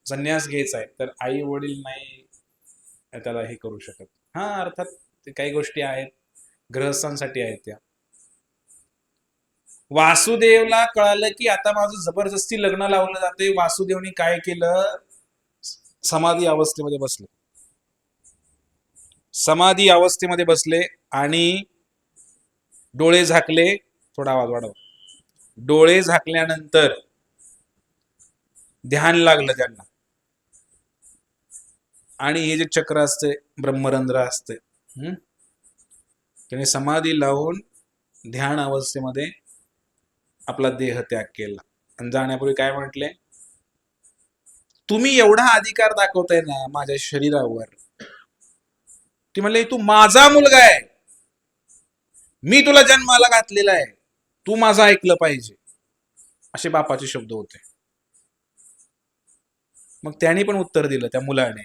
संन्यास घ्यायचा आहे तर आई वडील नाही त्याला हे करू शकत. हा अर्थात काही गोष्टी आहेत गृहस्थांसाठी आहेत त्या. वासुदेवला कळालं की आता माझं जबरदस्ती लग्न लावलं जाते. वासुदेवनी काय केलं, समाधी अवस्थेमध्ये बसले. समाधी अवस्थेमध्ये बसले आणि डोळे झाकले. थोडा आवाज वाढव. डोळे झाकल्यानंतर ध्यान लागलं त्यांना, आणि हे जे चक्र असते ब्रह्मरंध्र असते, त्याने समाधी लावून ध्यान अवस्थेमध्ये आपला देह त्याग केला. आणि जाण्यापूर्वी काय म्हटले, तुम्ही एवढा अधिकार दाखवताय ना माझ्या शरीरावर, ती म्हणले तू माझा मुलगा आहे, मी तुला जन्माला घातलेला आहे, तू माझं ऐकलं पाहिजे, असे बापाचे शब्द होते. मग त्याने पण उत्तर दिलं त्या मुलाने.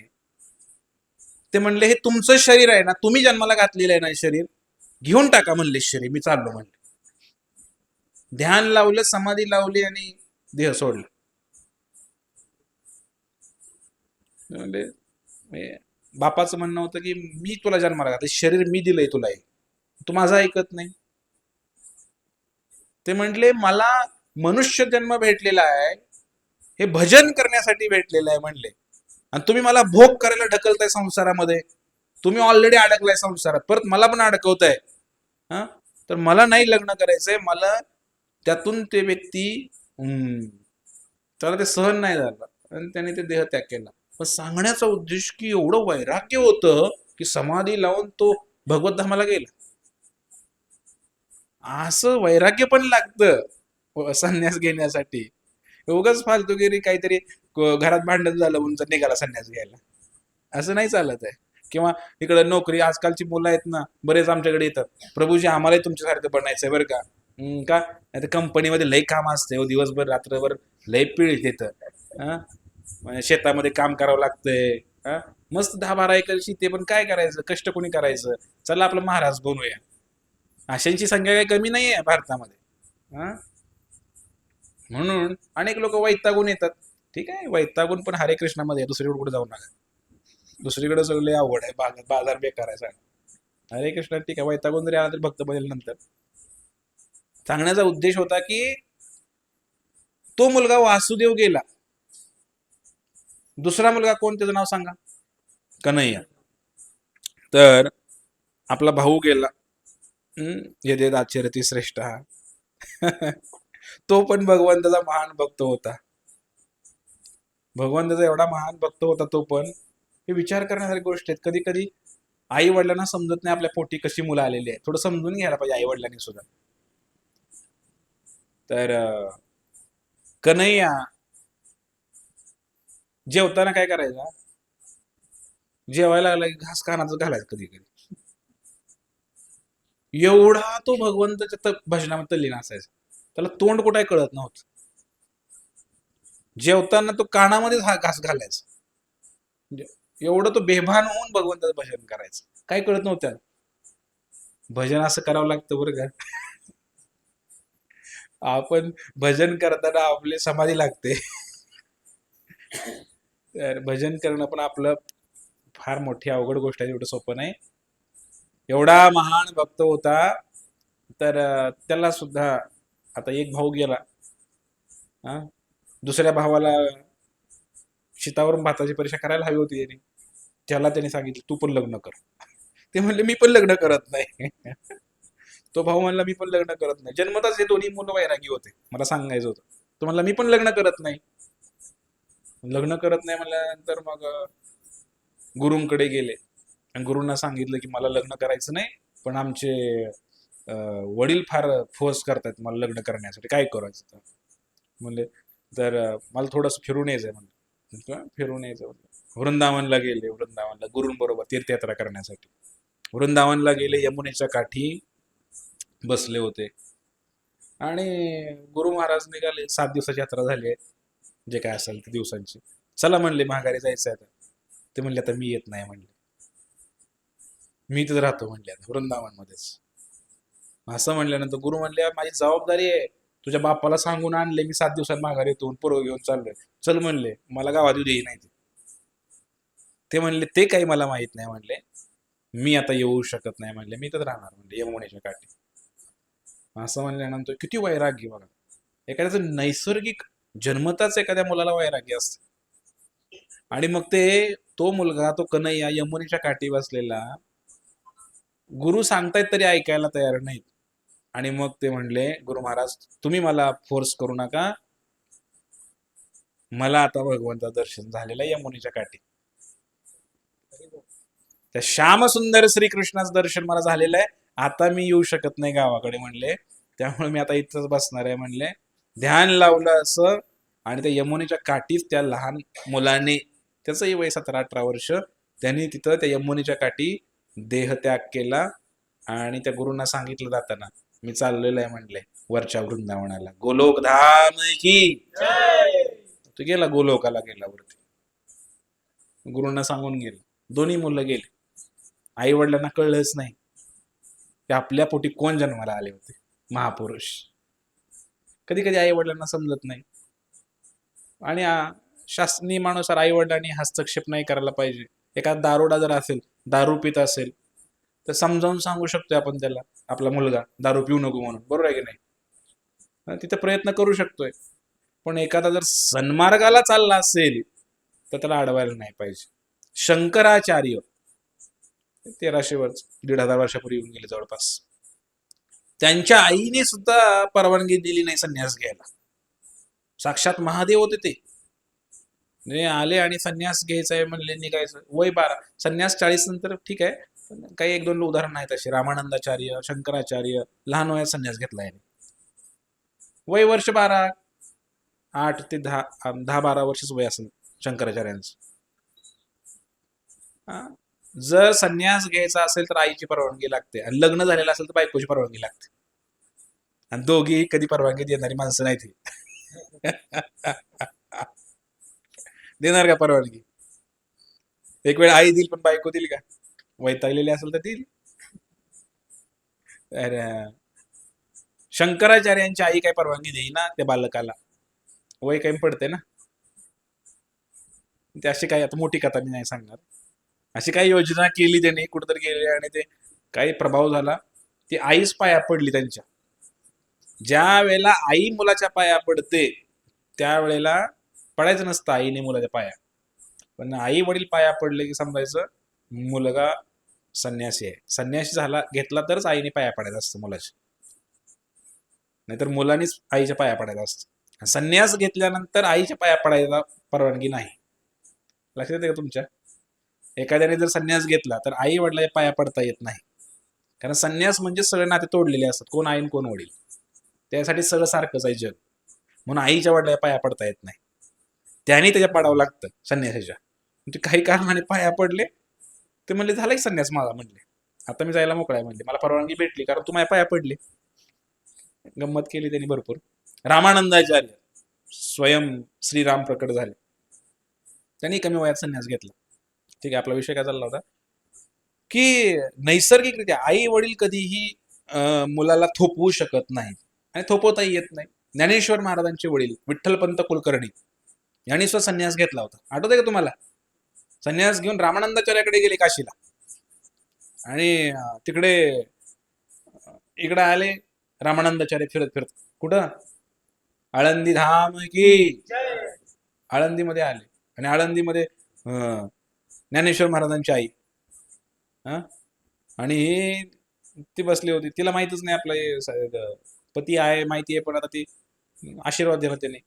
ते म्हणले हे तुमचं शरीर आहे ना, तुम्ही जन्माला घातलेलं आहे ना, शरीर घेऊन टाका म्हणले, शरीर मी चाललो म्हणले. ध्यान लावलं, समाधी लावली आणि देह सोडला. म्हणजे बापाचं म्हणणं होतं की मी तुला जन्माला घातलं, शरीर मी दिलंय तुला, तू माझं ऐकत नाही. ते म्हटले मला मनुष्य जन्म भेटलेला आहे, हे भजन करण्यासाठी भेटलेलं आहे म्हणले, आणि तुम्ही मला भोग करायला ढकलताय संसारामध्ये. तुम्ही ऑलरेडी अडकलाय संसारात, परत मला पण अडकवताय. हा, तर मला नाही लग्न करायचंय. मला त्यातून ते व्यक्ती त्याला ते सहन नाही झालं आणि त्याने ते देहत्याग केला. पण सांगण्याचा उद्देश की एवढं वैराग्य होतं की समाधी लावून तो भगवत धामाला गेला. असं वैराग्य पण लागतं संन्यास घेण्यासाठी. उगाच फालतूगिरी काहीतरी घरात भांडण झालं म्हणून तर निघाला संन्यास घ्यायला, असं नाही चालत आहे. किंवा इकडे नोकरी, आजकालची मुलं आहेत ना बरेच आमच्याकडे येतात, प्रभूजी आम्हालाही तुमच्यासारखं बनायचंय बरं का. का नाही कंपनीमध्ये लई काम असते हो, दिवसभर रात्रभर लई पीळ येतं. हा, म्हणजे शेतामध्ये काम करावं लागतंय. हा, मस्त 10-12 एकर शेती, पण काय करायचं, कष्ट कोणी करायचं, चला आपलं महाराज बनूया. अशांची संख्या काही कमी नाही आहे भारतामध्ये. हा, म्हणून अनेक लोक वैतागून येतात. ठीक आहे, वैतागून पण हरे कृष्णामध्ये दुसरीकडे कुठे जाऊ नका. दुसरीकडे सगळे अवघड आहे, बाजार बेकार आहे सगळं. हरे कृष्ण ठीक आहे, वैतागून जरी आला तरी भक्त बनेल नंतर. सांगण्याचा उद्देश होता की तो मुलगा वासुदेव गेला, दुसरा मुलगा कोण, त्याचं नाव सांगा. कन्हैया. तर आपला भाऊ गेला, यदे आचरती श्रेष्ठ हा. तो पण भगवंताचा महान भक्त होता. भगवंताचा एवढा महान भक्त होता तो पण. हे विचार करण्यासारखी गोष्ट आहेत. कधी कधी आई वडिलांना समजत नाही आपल्या पोटी कशी मुलं आलेली आहे, थोडं समजून घ्यायला पाहिजे आई वडिलांनी सुद्धा. तर कन्हैया जेवताना काय करायचा, जेवायला लागला की घास कानाचं घालायचं कधी कधी. एवढा तो भगवंताच्या भजनामध्ये तल्लीन असायचा, त्याला तोंड कुठे कळत नव्हतं. जेवताना तो कानामध्येच हा घास घालायचा. एवढं तो बेभान होऊन भगवंताचं भजन करायचं, काय कळत नव्हतं त्याला. भजन असं करावं लागतं बरं का. आपण भजन करताना आपली समाधी लागते. तर भजन करणं पण आपलं फार मोठी अवघड गोष्ट आहे, एवढं सोपं नाही. एवढा महान भक्त होता. तर त्याला सुद्धा आता एक भाऊ गेला. हा, दुसऱ्या भावाला शेतावरून भाताची परीक्षा करायला हवी होती त्यांनी. त्याला त्याने सांगितलं तू पण लग्न कर. ते म्हणले मी पण लग्न करत नाही. तो भाऊ म्हणला मी पण लग्न करत नाही. जन्मताच हे दोन्ही मुलं वैरागी होते, मला सांगायचं होतं. तो म्हणला मी पण लग्न करत नाही. लग्न करत नाही म्हणल्यानंतर मग गुरुंकडे गेले आणि गुरुंना सांगितलं की मला लग्न करायचं नाही, पण आमचे वडील फार फोर्स करतात मला लग्न करण्यासाठी, काय करायचं तर. म्हणले तर मला थोडंसं फिरून यायचंय म्हणलं. फिरून यायचं म्हणलं. वृंदावनला गेले, वृंदावनला गुरुंबरोबर तीर्थयात्रा करण्यासाठी. वृंदावनला गेले, यमुनेच्या काठी बसले होते आणि गुरु महाराज निघाले. 7 दिवसाची यात्रा झाली आहे, जे काय असेल ते दिवसांची. चला म्हणले माघारी जायचं आहे. ते म्हणले आता मी येत नाही म्हणले, मी तिथं राहतो म्हणले आता वृंदावनमध्येच. असं म्हणल्यानंतर गुरु म्हणले माझी जबाबदारी आहे, तुझ्या बापाला सांगून आणले मी 7 दिवसात माघारी येतो, पोरं घेऊन चाललोय, चल म्हणले. मला गावात येऊ दे नाही ते म्हणले ते काही मला माहित नाही म्हणले, मी आता येऊ शकत नाही म्हणले, मी तर राहणार म्हणले यमुनेच्या काठी. असं म्हणल्यानंतर किती वैराग्य बघा. एखाद्याचं नैसर्गिक जन्मताच एखाद्या मुलाला वैराग्य असतं. आणि मग तो मुलगा, तो कन्हैया यमुनेच्या काठी बसलेला, गुरु सांगतायत तरी ऐकायला तयार नाहीत. आणि मग ते म्हणले गुरु महाराज तुम्ही मला फोर्स करू नका, मला आता भगवंताचं दर्शन झालेलं आहे यमुनेच्या काठी. त्या श्यामसुंदर श्रीकृष्णाचं दर्शन मला झालेलं आहे, आता मी येऊ शकत नाही गावाकडे म्हणले, त्यामुळे मी आता इथंच बसणार आहे म्हणले. ध्यान लावलं असं, आणि त्या यमुनेच्या काठीच त्या लहान मुलाने, त्याचंही वय 17-18 वर्ष, त्यांनी तिथं त्या यमुनेच्या काठी देहत्याग केला. आणि त्या गुरूंना सांगितलं जाताना मी चाललेलो आहे म्हणले वरच्या वृंदावनाला, गोलोक धाम की तो गेला, गोलोकाला गेला वरती, गुरूंना सांगून गेला. दोन्ही मुलं गेले. आई वडिलांना कळलंच नाही की आपल्या पोटी कोण जन्माला आले होते, महापुरुष. कधी कधी आई वडिलांना समजत नाही, आणि शास्त्रीय नियमानुसार आई वडिलांनी हस्तक्षेप नाही करायला पाहिजे. एखादा दारोडा जर असेल, दारू पित असेल, तर समजावून सांगू शकतोय आपण त्याला, आपला मुलगा दारू पिऊ नको म्हणून, बरोबर आहे की नाही, तिथे प्रयत्न करू शकतोय. पण एखादा जर सन्मार्गाला चालला असेल तर त्याला अडवायला नाही पाहिजे. शंकराचार्य 1300 वर्ष, 1500 वर्षापूर्वी येऊन गेले जवळपास, त्यांच्या आईने सुद्धा परवानगी दिली नाही संन्यास घ्यायला. साक्षात महादेव होते ते आले आणि संन्यास घ्यायचा आहे म्हणले, निघायचं. वय 12, संन्यास 40 नंतर ठीक आहे, पण काही 1-2 उदाहरण आहेत असे. रामानंदाचार्य, शंकराचार्य लहान वयात संन्यास घेतला आहे, वय वर्ष 12. 8 ते 10-12 वर्षच वय असेल शंकराचार्यांचं. हा? जर संन्यास घ्यायचा असेल तर आईची परवानगी लागते, आणि लग्न झालेलं असेल तर बायकोची परवानगी लागते. आणि दोघी कधी परवानगी देणारी माणसं नाही ती. देणार का परवानगी? एक वेळ आई देईल पण बायको देईल का? वैतागलेली असेल तर देईल. अरे, शंकराचार्यांची आई काय परवानगी देईना त्या बालकाला, वय काही पडते ना. ते अशी काही, आता मोठी कथा मी नाही सांगणार, अशी काही योजना केली त्यांनी, कुठेतरी गेले आणि ते काही प्रभाव झाला. ती आईच पाया पडली त्यांच्या. ज्या वेळेला आई मुलाच्या पाया पडते त्यावेळेला पडायचं नसतं आईने मुलाच्या पाया, पण आई वडील पाया पडले की समजायचं मुलगा संन्यासी आहे. संन्यासी झाला घेतला तरच आईने पाया पडायचं असतं मुलाच्या, नाहीतर मुलांनीच आईच्या पाया पडायचं असतं. संन्यास घेतल्यानंतर आईच्या पाया पडायला परवानगी नाही. लक्षात येते का तुमच्या? एखाद्याने जर संन्यास घेतला तर आई वडिलाच्या पाया पडता येत नाही, कारण संन्यास म्हणजे सगळे नाते तोडलेले असतात, कोण आई कोण वडील, त्यासाठी सगळं सारखंच आहे जग. म्हणून आईच्या वडिलाच्या पाया पडता येत नाही, त्याने त्याच्या पाडावं लागतं संन्यासाच्या. म्हणजे काही कारणाने पाया पडले, ते म्हणले झालं की संन्यास माझा, म्हणले आता मी जायला मोकळा आहे, म्हणले मला परवानगी भेटली कारण तू माझ्या पाया पडली. गंमत केली त्यांनी भरपूर. रामानंदाचार्य स्वयं श्रीराम प्रकट झाले, त्यांनी कमी वयात संन्यास घेतला. ठीक आहे, आपला विषय काय चालला होता की नैसर्गिकरित्या आई वडील कधीही मुलाला थोपवू शकत नाहीत आणि थोपवताही येत नाही. ज्ञानेश्वर महाराजांचे वडील विठ्ठलपंत कुलकर्णी यांनी सुद्धा संन्यास घेतला होता, आठवतंय का तुम्हाला? संन्यास घेऊन रामानंदाचार्याकडे गेले काशीला, आणि तिकडे इकडे आले रामानंदाचार्य फिरत फिरत. कुठं? आळंदी धाम की. आळंदीमध्ये आले, आणि आळंदीमध्ये ज्ञानेश्वर महाराजांची आई, हा, आणि ती बसली होती. तिला माहितच नाही आपला पती आहे, माहिती आहे, पण आता ती आशीर्वाद दिला त्याने,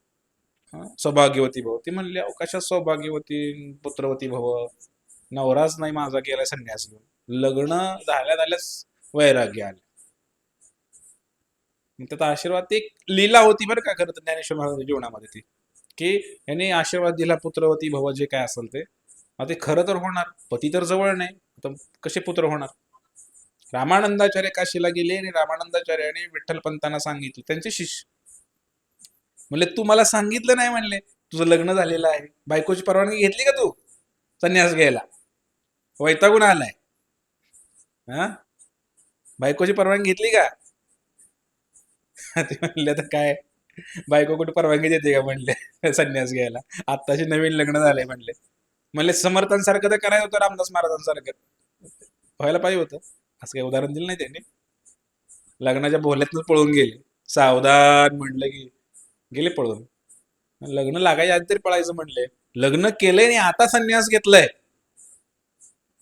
सौभाग्यवती भव. ती म्हणली अहो कशा सौभाग्यवती पुत्रवती भव, नवराच नाही माझा गेला संन्यास घेऊन, लग्न झाल्याच वैराग्य आले. त्याचा आशीर्वाद, ती एक लीला होती बरं का खरं तर ज्ञानेश्वर महाराजांच्या जीवनामध्ये ती, की यांनी आशीर्वाद दिला पुत्रवती भव, जे काय असेल ते. ते खरं तर होणार, पती तर जवळ नाही, तर कसे पुत्र होणार? रामानंदाचार्य काशीला गेले आणि रामानंदाचार्याने विठ्ठलपंतांना सांगितलं, त्यांचे शिष्य म्हणले तू मला सांगितलं नाही, म्हणले तुझं लग्न झालेलं आहे, बायकोची परवानगी घेतली का तू संन्यास घ्यायला? वैतागून आलाय, हा, बायकोची परवानगी घेतली का? ते म्हणले तर काय, बायको कुठे परवानगी देते का म्हणले संन्यास घ्यायला, आत्ताशी नवीन लग्न झालंय म्हणले. म्हणले समर्थांसारखं तर करायचं होतं, रामदास महाराजांसारखं व्हायला पाहिजे होतं. असं काही उदाहरण दिलं नाही त्यांनी. लग्नाच्या बोहल्यातून पळून गेले, सावधान म्हणलं की गेले पळून. लग्न लागायच्या आधी तरी पळायचं म्हणले, लग्न केलंय आणि आता संन्यास घेतलाय,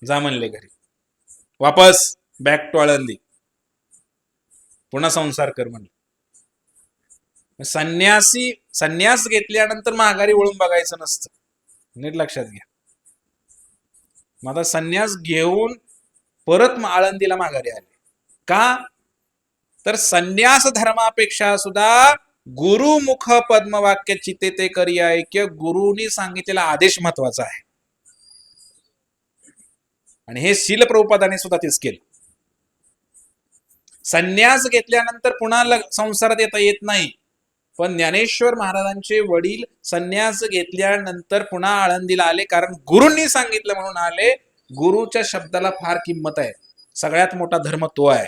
जा म्हणले घरी, वापस बॅक टू आळंदी, पुन्हा संसार कर म्हणले. संन्यास घेतल्यानंतर माघारी वळून बघायचं नसतं, नीट लक्षात घ्या. मग आता संन्यास घेऊन परत आळंदीला माघारी आले का? तर संन्यास धर्मापेक्षा सुद्धा गुरुमुख पद्मवाक्य चिते ते करी ऐक्य, गुरुनी सांगितलेला आदेश महत्वाचा आहे. आणि हे शील प्रभुपादाने सुद्धा तेच केलं. संन्यास घेतल्यानंतर पुन्हा संसारात येता येत नाही, पण ज्ञानेश्वर महाराजांचे वडील संन्यास घेतल्यानंतर पुन्हा आळंदीला आले, कारण गुरूंनी सांगितलं म्हणून आले. गुरुच्या शब्दाला फार किंमत आहे, सगळ्यात मोठा धर्म तो आहे.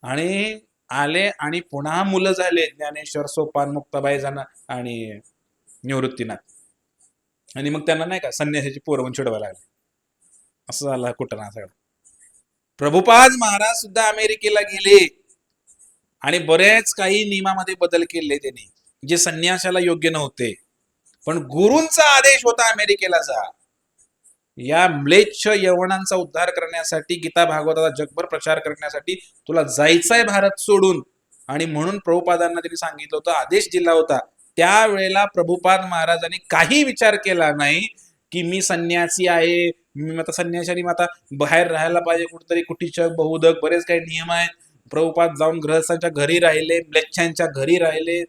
आणि आले आणि पुन्हा मुलं झाले, ज्ञानेश्वर, सोपान, मुक्ताबाई जाणं आणि निवृत्तीनाथ. आणि मग त्यांना नाही का संन्यासाची पोरवून चिडवायला लागले. असं झालं कुठं सगळं. प्रभुपाद महाराज सुद्धा अमेरिकेला गेले आणि बरेच काही नियमामध्ये बदल केले त्यांनी, जे संन्यासाला योग्य नव्हते. पण गुरूंचा आदेश होता अमेरिकेला जा, या म्लेच्छ यवनांचा उद्धार करण्यासाठी, गीता भागवताचा जगभर प्रचार करण्यासाठी तुला जायचंय भारत सोडून. आणि म्हणून प्रभुपादांना त्यांनी सांगितलं होतं, आदेश दिला होता. त्यावेळेला प्रभुपाद महाराजांनी काही विचार केला नाही की मी संन्यासी आहे, मी आता संन्याशाने आता बाहेर राहायला पाहिजे कुठेतरी, कुटीचक बहुदक बरेच काही नियम आहेत, प्रभुपाद जाऊन गृहस्थांच्या घरी राहिले, म्लेच्छांच्या घरी राहिले,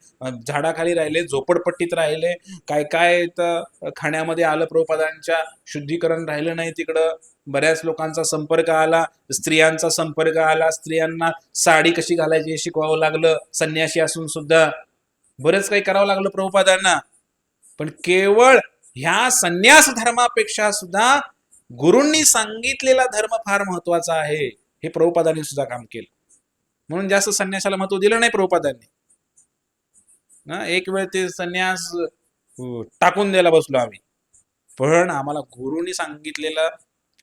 झाडाखाली राहिले, झोपडपट्टीत राहिले, काय काय तर खाण्यामध्ये आलं प्रभुपादांच्या, शुद्धीकरण राहिलं नाही तिकडं. बऱ्याच लोकांचा संपर्क आला, स्त्रियांचा संपर्क आला, स्त्रियांना साडी कशी घालायची हे शिकवावं लागलं, संन्यासी असून सुद्धा बरेच काही करावं लागलं प्रभुपादांना. पण केवळ ह्या संन्यास धर्मापेक्षा सुद्धा गुरूंनी सांगितलेला धर्म फार महत्वाचा आहे, हे प्रभुपादांनी सुद्धा काम केलं. म्हणून जास्त संन्यासाला महत्व दिलं नाही प्रभुपादांनी. एक वेळ ते संन्यास टाकून द्यायला बसलो आम्ही, पण आम्हाला गुरूंनी सांगितलेलं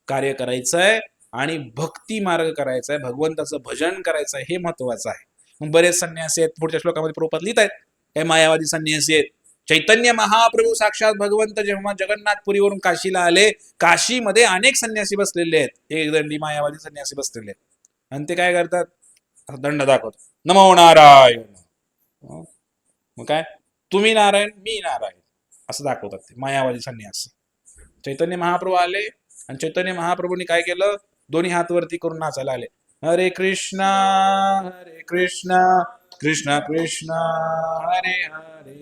कार्य करायचं आहे आणि भक्ती मार्ग करायचा आहे, भगवंताचं भजन करायचं आहे, हे महत्वाचं आहे. मग बरेच संन्यासी आहेत, पुढच्या श्लोकामध्ये प्रभुपाद लिहित आहेत, हे मायावादी संन्यासी आहेत. चैतन्य महाप्रभू साक्षात भगवंत जेव्हा जगन्नाथपुरीवरून काशीला आले, काशीमध्ये अनेक संन्यासी बसलेले आहेत, एक दंडी मायावादी संन्यासी बसलेले आहेत. आणि ते काय करतात, दंड दाखवतात, नमो नारायण. मग काय, तुम्ही नारायण मी नारायण असं दाखवतात ते मायावादी संन्यासी. चैतन्य महाप्रभू आले आणि चैतन्य महाप्रभूंनी काय केलं, दोन्ही हात वरती करून नाचायला आले, हरे कृष्णा कृष्ण कृष्ण हरे हरे,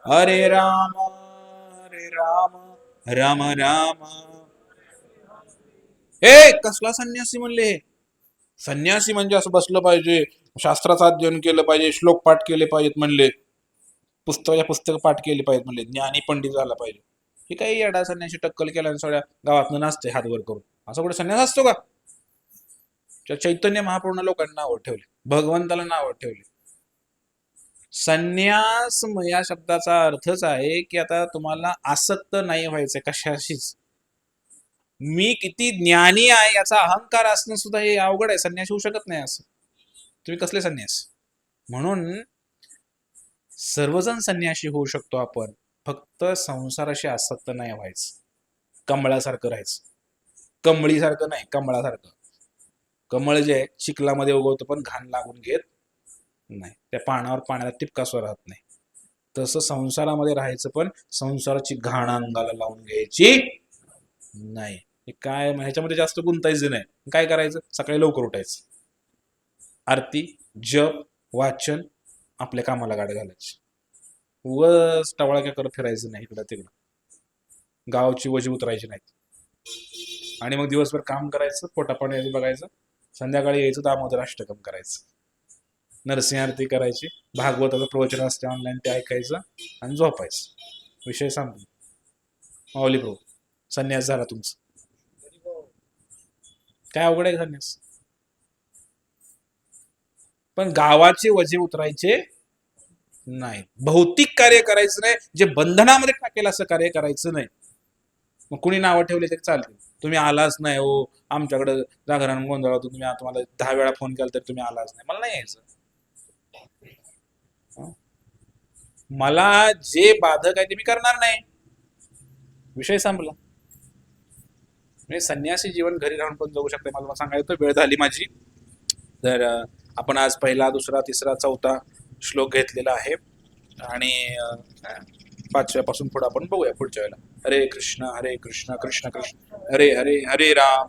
हरे राम राम राम. हे कसला संन्यासी म्हणले, हे संन्यासी म्हणजे असं बसलं पाहिजे, शास्त्राचं अध्ययन केलं पाहिजे, श्लोक पाठ केले पाहिजेत म्हणले, पुस्तक पाठ केले पाहिजेत म्हणले, ज्ञानी पंडित झाला पाहिजे. हे काही येडा संन्यासी टक्कल केला आणि सगळ्या गावातनं नाचते हात वर करून, असं कुठे संन्यास असतो का? चैतन्य महाप्रभूंना लोकांना नाव ठेवले, भगवंताला नाव ठेवले. संन्यास या शब्दाचा अर्थच आहे की आता तुम्हाला आसक्त नाही व्हायचंय कशाशीच. मी किती ज्ञानी आहे याचा अहंकार असणं सुद्धा हे अवघड आहे, संन्यास होऊ शकत नाही असं. तुम्ही कसले संन्यास? म्हणून सर्वजण संन्यासी होऊ शकतो आपण, फक्त संसाराशी आसक्त नाही व्हायचं, कमळासारखं राहायचं. कमळीसारखं नाही, कमळासारखं. कमळ जे चिखलामध्ये उगवतं पण घाण लागून घेत नाही, त्या पानावर पाण्याला टिपका सुद्धा राहत नाही. तसं संसारामध्ये राहायचं, पण संसाराची घाण अंगाला लावून घ्यायची नाही. हे काय, ह्याच्यामध्ये जास्त गुंतायचं नाही. काय करायचं, सकाळी लवकर उठायचं, आरती जप वाचन, आपल्या कामाला गाडी घालायची, उगाच टवळक्या करत फिरायचं नाही इकडं तिकडं, गावाची वजी उतरायची नाही. आणि मग दिवसभर काम करायचं, पोटापाण्याचं बघायचं, संध्याकाळी यायचं, दामोदर अष्टकम करायचं, नरसिंह आरती करायची, भागवताचं प्रवचन असते ऑनलाईन ते ऐकायचं आणि झोपायचं. विषय सांगतो, माऊली प्रभू संन्यास झाला तुमचा. काय अवघड आहे संन्यास? पण गावाचे वजे उतरायचे नाही, भौतिक कार्य करायचं नाही, जे बंधनामध्ये टाकेल असं कार्य करायचं नाही. मग कुणी नावं ठेवले तरी चालतील, तुम्ही आलाच नाही हो आमच्याकडे जागरण गोंधळ होतो, तुम्ही तुम्हाला 10 वेळा फोन केला तरी तुम्ही आलाच नाही, मला नाही यायचं. मला जे बाधक आहे ते मी करणार नाही, विषय संपला. म्हणजे संन्यासी जीवन घरी राहून पण जगू शकते. मला सांगायचं, वेळ झाली माझी. तर आपण आज पहिला दुसरा तिसरा चौथा श्लोक घेतलेला आहे आणि 5व्यापासून पुढे आपण बघूया पुढच्या वेळेला. हरे कृष्ण कृष्ण कृष्ण हरे हरे, हरे राम